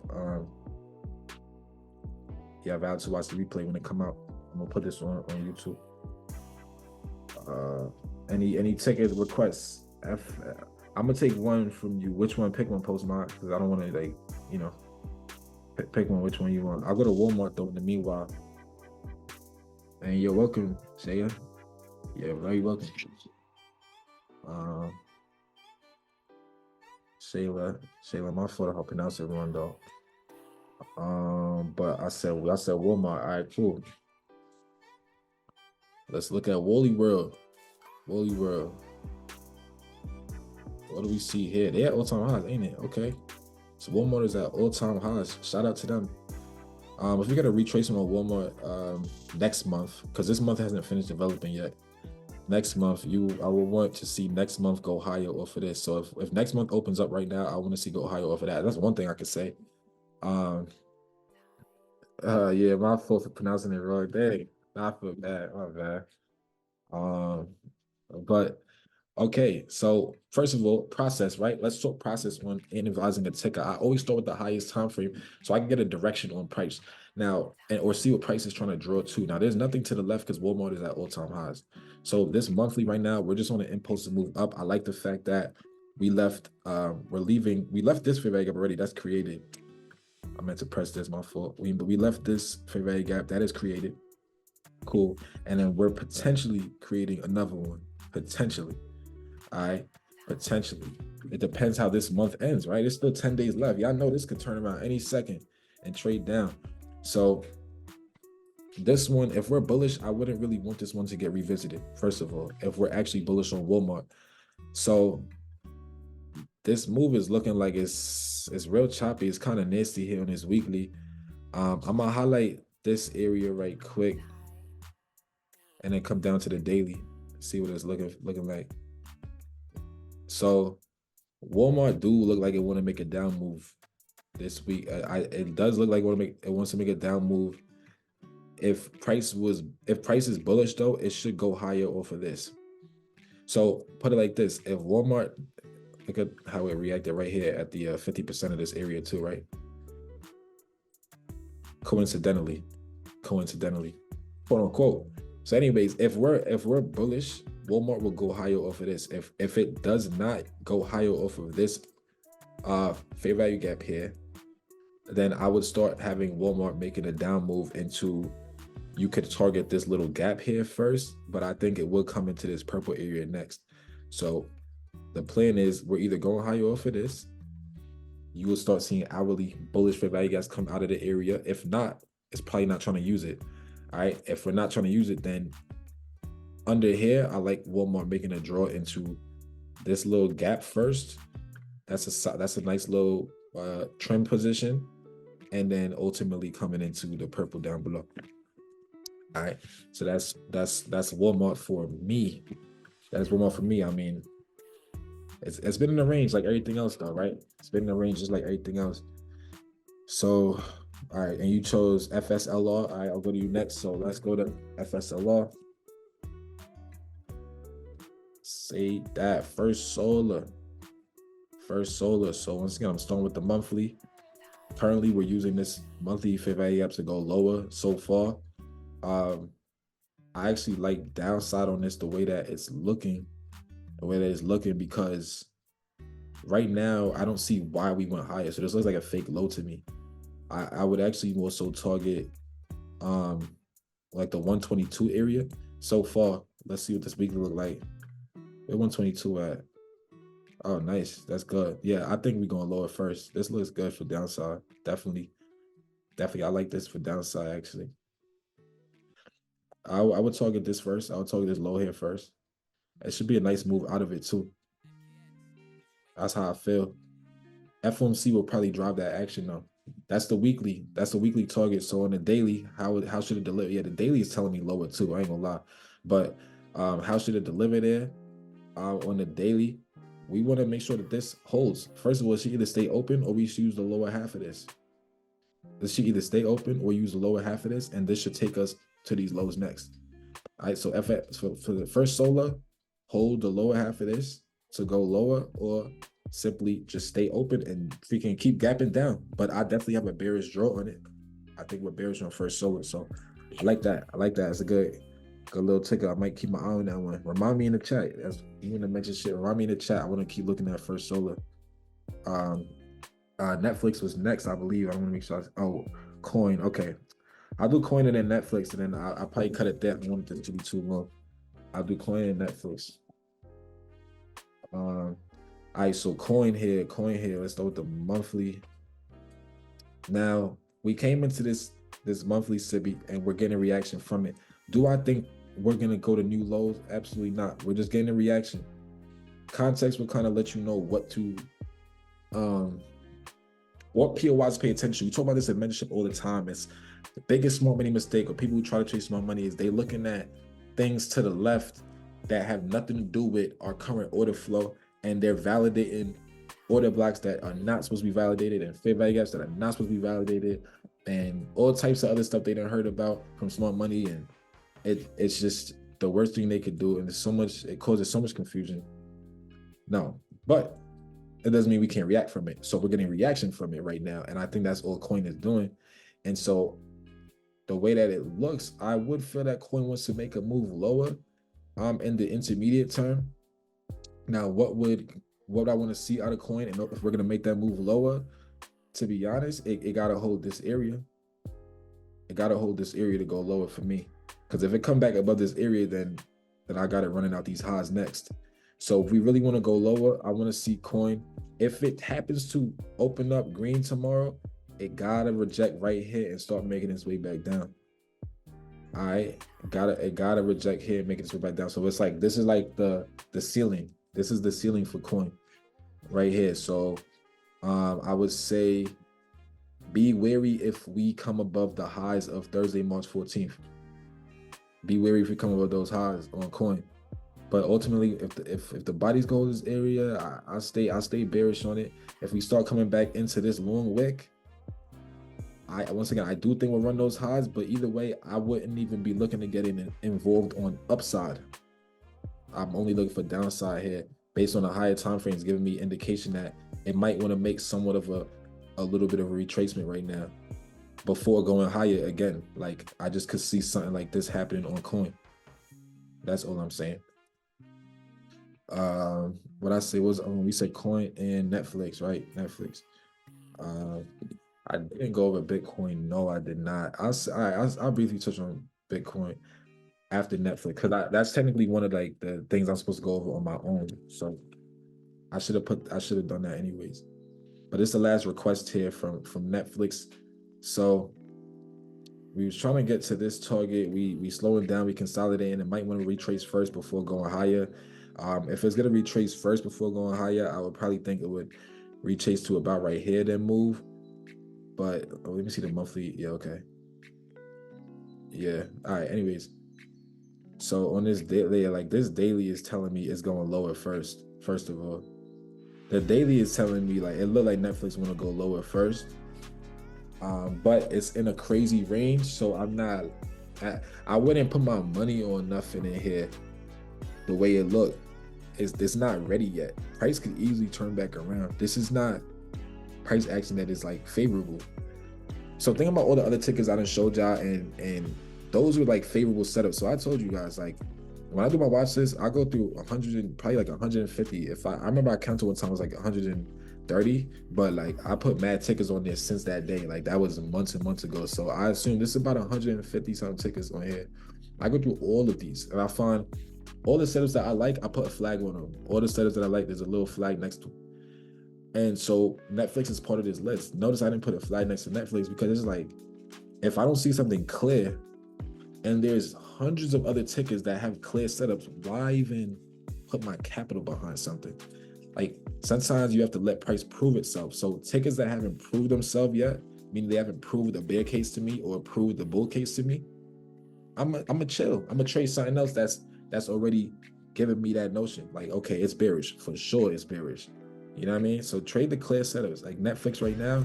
Valid to watch the replay when it come out. I'm gonna put this on YouTube. Any ticket requests? I'm gonna take one from you. Which one? Pick one, Postmod, because I don't want to like you know, pick one, which one you want. I'll go to Walmart though in the meanwhile. And you're welcome, Shaya. Yeah, very welcome. Um, Shayla, my fault if I pronounce it wrong though. But I said Walmart. All right, cool. Let's look at Wally World. Wally World. What do we see here? They at all-time highs, ain't it? Okay. So Walmart is at all-time highs. Shout out to them. If we got a retracement on Walmart next month, because this month hasn't finished developing yet. Next month, I will want to see next month go higher off of this. So if next month opens up right now, I want to see go higher off of that. That's one thing I could say. Yeah, my fault for pronouncing it wrong. Dang, I feel bad. My bad. But okay, so first of all, process, right? Let's talk process when analyzing a ticker. I always start with the highest time frame so I can get a direction on price now, or see what price is trying to draw to. Now, there's nothing to the left because Walmart is at all-time highs. So this monthly right now, we're just on an impulsive move up. I like the fact that we left this fair value gap already. That's created. I meant to press this, my fault. We left this fair value gap that is created. Cool. And then we're potentially creating another one. Potentially. All right, potentially. It depends how this month ends, right? There's still 10 days left. Y'all know this could turn around any second and trade down. So this one, if we're bullish, I wouldn't really want this one to get revisited, first of all, if we're actually bullish on Walmart. So this move is looking like it's real choppy. It's kind of nasty here on this weekly. I'm gonna highlight this area right quick and then come down to the daily, see what it's looking like. So Walmart do look like it want to make a down move this week. It does look like it wants to make a down move. If price is bullish though, it should go higher off of this. So put it like this: if Walmart, look at how it reacted right here at the 50% of this area too, right? Coincidentally, quote unquote. So, anyways, if we're bullish, Walmart will go higher off of this. If it does not go higher off of this fair value gap here, then I would start having Walmart making a down move into, you could target this little gap here first, but I think it will come into this purple area next. So the plan is we're either going higher off of this, you will start seeing hourly bullish fair value gaps come out of the area. If not, it's probably not trying to use it. All right, if we're not trying to use it, then under here, I like Walmart making a draw into this little gap first. That's a nice little trend position, and then ultimately coming into the purple down below. All right, so that's Walmart for me. That's Walmart for me. I mean, it's been in the range like everything else though, right? It's been in the range just like everything else. So, all right, and you chose FSLR. All right, I'll go to you next. So let's go to FSLR. Say that first solar. So once again, I'm starting with the monthly. Currently, we're using this monthly fair value gap to go lower so far. I actually like downside on this the way that it's looking, because right now I don't see why we went higher. So this looks like a fake low to me. I would actually more so target like the 122 area so far. Let's see what this weekly look like. Where 122 at? Oh, nice. That's good. Yeah, I think we're going lower first. This looks good for downside. Definitely. I like this for downside, actually. I would target this first. I would target this low here first. It should be a nice move out of it, too. That's how I feel. FOMC will probably drive that action, though. That's the weekly target. So on the daily, how should it deliver? Yeah, the daily is telling me lower, too. I ain't gonna lie. But how should it deliver there? On the daily, we want to make sure that this holds. First of all, it should either stay open or we should use the lower half of this. This should either stay open or use the lower half of this, and this should take us to these lows next. All right, so for the first solar, hold the lower half of this to go lower, or simply just stay open and freaking keep gapping down. But I definitely have a bearish draw on it. I think we're bearish on first solar, so I like that. It's a good little ticker. I might keep my eye on that one. Remind me in the chat. As you want to mention shit, remind me in the chat. I want to keep looking at first solar. Netflix was next, I believe. I want to make sure. Oh, coin. Okay, I'll do coin and then Netflix, and then I'll probably cut it there. I don't want it to be too long. I'll do coin and Netflix. All right, so coin here, coin here. Let's start with the monthly. Now we came into this monthly SIBI and we're getting a reaction from it. Do I think we're gonna go to new lows? Absolutely not. We're just getting a reaction. Context will kind of let you know what POIs pay attention. We talk about this in mentorship all the time. It's the biggest smart money mistake, or people who try to chase smart money, is they looking at things to the left that have nothing to do with our current order flow, and they're validating order blocks that are not supposed to be validated, and fair value gaps that are not supposed to be validated, and all types of other stuff they done heard about from smart money. And it's just the worst thing they could do, and it causes so much confusion. No, but it doesn't mean we can't react from it. So we're getting reaction from it right now, and I think that's all coin is doing. And so the way that it looks, I would feel that coin wants to make a move lower in the intermediate term. Now, what I want to see out of coin, and if we're gonna make that move lower, to be honest, it gotta hold this area. It gotta hold this area to go lower for me. Because if it come back above this area, then I got it running out these highs next. So if we really want to go lower, I want to see coin. If it happens to open up green tomorrow, it gotta reject right here and start making its way back down. All right, it gotta reject here and make its way back down. So it's like, this is like the ceiling. This is the ceiling for coin right here. So I would say be wary if we come above the highs of Thursday, March 14th. Be wary if we come above those highs on coin. But ultimately, if the bodies go to this area, I stay bearish on it. If we start coming back into this long wick, once again, I do think we'll run those highs, but either way, I wouldn't even be looking to get involved on upside. I'm only looking for downside here based on the higher time frames, giving me indication that it might want to make somewhat of a little bit of a retracement right now before going higher again. Like, I just could see something like this happening on coin. That's all I'm saying. What I say was, we said coin and Netflix, right? Netflix. I didn't go over Bitcoin. No, I did not. I'll briefly touch on Bitcoin after Netflix, because that's technically one of like the things I'm supposed to go over on my own. So I should have done that anyways. But it's the last request here from Netflix. So we was trying to get to this target. We slowing down, we consolidating. It might want to retrace first before going higher. If it's gonna retrace first before going higher, I would probably think it would retrace to about right here, then move. But let me see the monthly. Yeah, okay. Yeah. All right. Anyways, so on this daily, like this daily is telling me it's going lower first. First of all, the daily is telling me like it looked like Netflix want to go lower first. But it's in a crazy range, so I wouldn't put my money on nothing in here. The way it looked, it's not ready yet. Price could easily turn back around. This is not price action that is like favorable. So think about all the other tickets I done showed y'all, and those were like favorable setups. So I told you guys, like, when I do my watch list, I go through 100 and probably like 150. If I remember I counted one time, it was like 130, but like I put mad tickets on there since that day. Like that was months and months ago. So I assume this is about 150 some tickets on here. I go through all of these and I find all the setups that I like, I put a flag on them. All the setups that I like, there's a little flag next to them. And so Netflix is part of this list. Notice I didn't put a flag next to Netflix because it's like, if I don't see something clear and there's hundreds of other tickets that have clear setups, why even put my capital behind something? Like, sometimes you have to let price prove itself. So tickets that haven't proved themselves yet, meaning they haven't proved a bear case to me or proved the bull case to me, I'm a chill. I'm gonna trade something else that's already giving me that notion. Like, okay, it's bearish. For sure it's bearish. You know what I mean? So trade the clear setups. Like Netflix right now,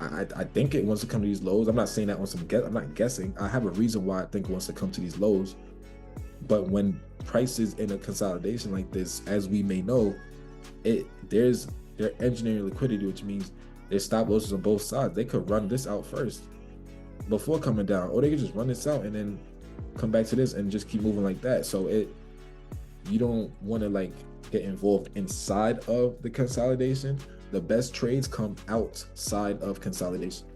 I think it wants to come to these lows. I'm not saying that on some guess. I'm not guessing. I have a reason why I think it wants to come to these lows. But when price is in a consolidation like this, as we may know, they're engineering liquidity, which means there's stop losses on both sides. They could run this out first before coming down, or they could just run this out and then come back to this and just keep moving like that. So you don't want to like get involved inside of the consolidation. The best trades come outside of consolidation.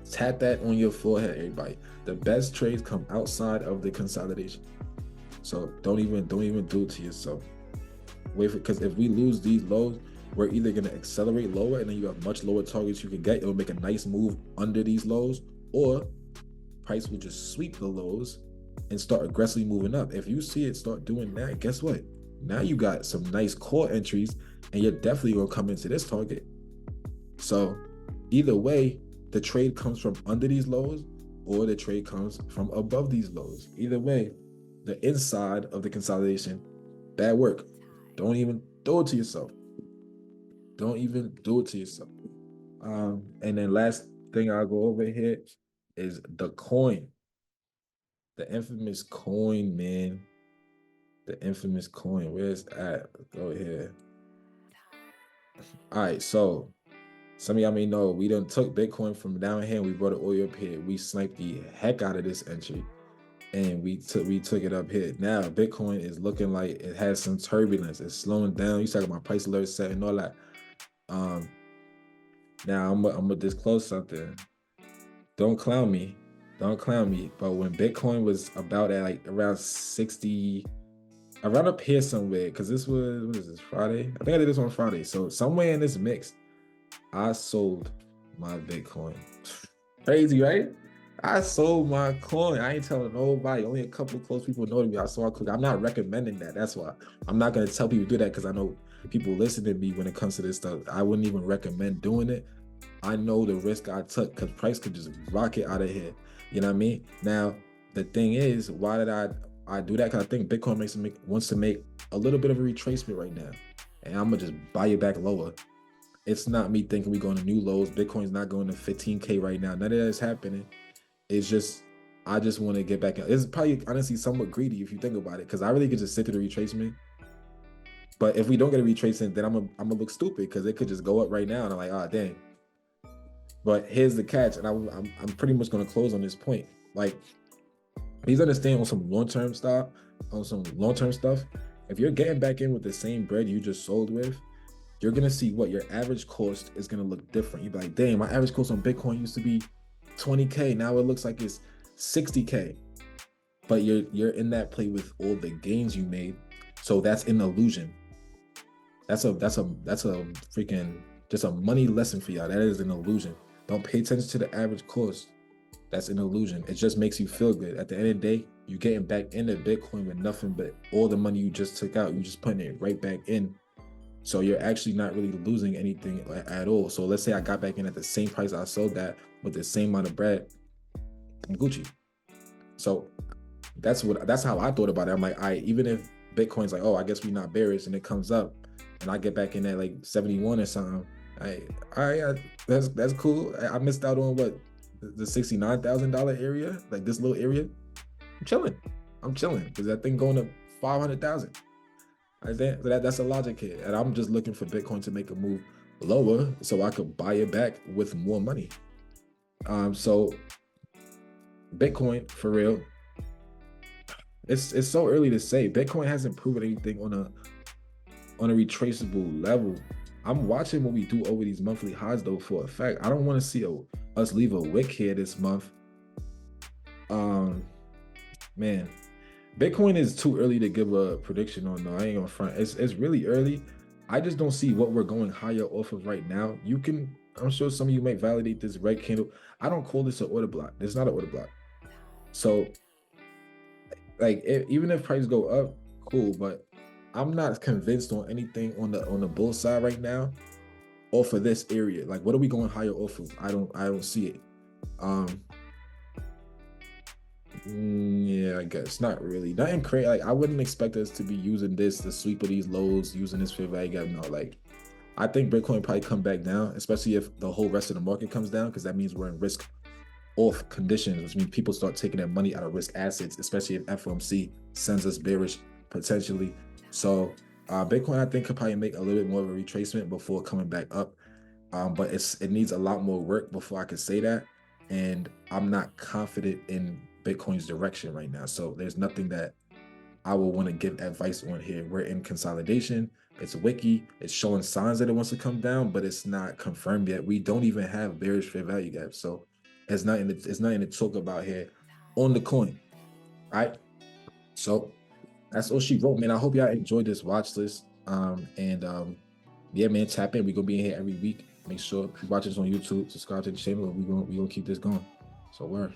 Tap that on your forehead, everybody. The best trades come outside of the consolidation. So don't even do it to yourself. Wait for, because if we lose these lows, we're either going to accelerate lower and then you have much lower targets you can get. It'll make a nice move under these lows, or price will just sweep the lows and start aggressively moving up. If you see it start doing that, guess what? Now you got some nice core entries and you're definitely going to come into this target. So either way, the trade comes from under these lows or the trade comes from above these lows. Either way, the inside of the consolidation, bad work. Don't even do it to yourself. Don't even do it to yourself. And then last thing I'll go over here is the coin. The infamous coin, man. The infamous coin. Where's that? Let's go here. All right, so some of y'all may know we done took Bitcoin from down here and we brought it all up here. We sniped the heck out of this entry and we took it up here. Now Bitcoin is looking like it has some turbulence. It's slowing down. You talking about price alert set and all that. Now I'm gonna disclose something. Don't clown me. Don't clown me. But when Bitcoin was about at like around 60, around up here somewhere, because this was, what is this, Friday? I think I did this on Friday. So somewhere in this mix, I sold my Bitcoin. Crazy, right? I sold my coin. I ain't telling nobody. Only a couple of close people know me. I saw it. I'm not recommending that. That's why I'm not going to tell people to do that, because I know people listen to me when it comes to this stuff. I wouldn't even recommend doing it. I know the risk I took, because price could just rocket out of here. You know what I mean? Now, the thing is, why did I do that? Because I think Bitcoin wants to make a little bit of a retracement right now. And I'm going to just buy it back lower. It's not me thinking we're going to new lows. Bitcoin's not going to 15K right now. None of that is happening. It's just, I just want to get back in. It's probably honestly somewhat greedy if you think about it, because I really could just sit through the retracement. But if we don't get a retracement, then I'm gonna look stupid, because it could just go up right now and I'm like, ah, dang. But here's the catch, and I'm pretty much going to close on this point. Like, please understand, on some long-term stuff, if you're getting back in with the same bread you just sold with, you're going to see what your average cost is going to look different. You'll be like, dang, my average cost on Bitcoin used to be 20K. Now it looks like it's 60K. But you're in that play with all the gains you made. So that's an illusion. That's a freaking, just a money lesson for y'all. That is an illusion. Don't pay attention to the average cost. That's an illusion. It just makes you feel good. At the end of the day, you're getting back into Bitcoin with nothing but all the money you just took out. You're just putting it right back in. So you're actually not really losing anything at all. So let's say I got back in at the same price I sold that with the same amount of bread. I'm Gucci. So that's how I thought about it. I'm like, all right, even if Bitcoin's like, oh, I guess we're not bearish, and it comes up and I get back in at like 71 or something, that's cool. I missed out on what, the $69,000 area, like this little area. I'm chilling because that thing going to 500,000. That's a logic here, and I'm just looking for Bitcoin to make a move lower so I could buy it back with more money. So Bitcoin, for real, it's so early to say. Bitcoin hasn't proven anything on a retraceable level. I'm watching what we do over these monthly highs though, for a fact. I don't want to see us leave a wick here this month. Man, Bitcoin is too early to give a prediction on, though. I ain't gonna front. It's really early. I just don't see what we're going higher off of right now. I'm sure some of you might validate this red candle. I don't call this an order block. It's not an order block. So like, even if prices go up, cool, but I'm not convinced on anything on the bull side right now off of this area. Like, what are we going higher off of? I don't see it. Yeah, I guess not really. Nothing crazy. Like, I wouldn't expect us to be using this, the sweep of these lows, using this fair value gap. No, like, I think Bitcoin probably come back down, especially if the whole rest of the market comes down, because that means we're in risk off conditions, which means people start taking their money out of risk assets, especially if FOMC sends us bearish potentially. So Bitcoin, I think, could probably make a little bit more of a retracement before coming back up. But it needs a lot more work before I can say that. And I'm not confident in Bitcoin's direction right now. So there's nothing that I will want to give advice on here. We're in consolidation. It's wiki. It's showing signs that it wants to come down, but it's not confirmed yet. We don't even have bearish fair value gaps, so it's nothing to talk about here on the coin. Right. So that's all she wrote, man. I hope y'all enjoyed this watch list. Yeah, man, tap in. We're gonna be in here every week. Make sure if you watch this on YouTube, subscribe to the channel, and we're gonna keep this going. So word.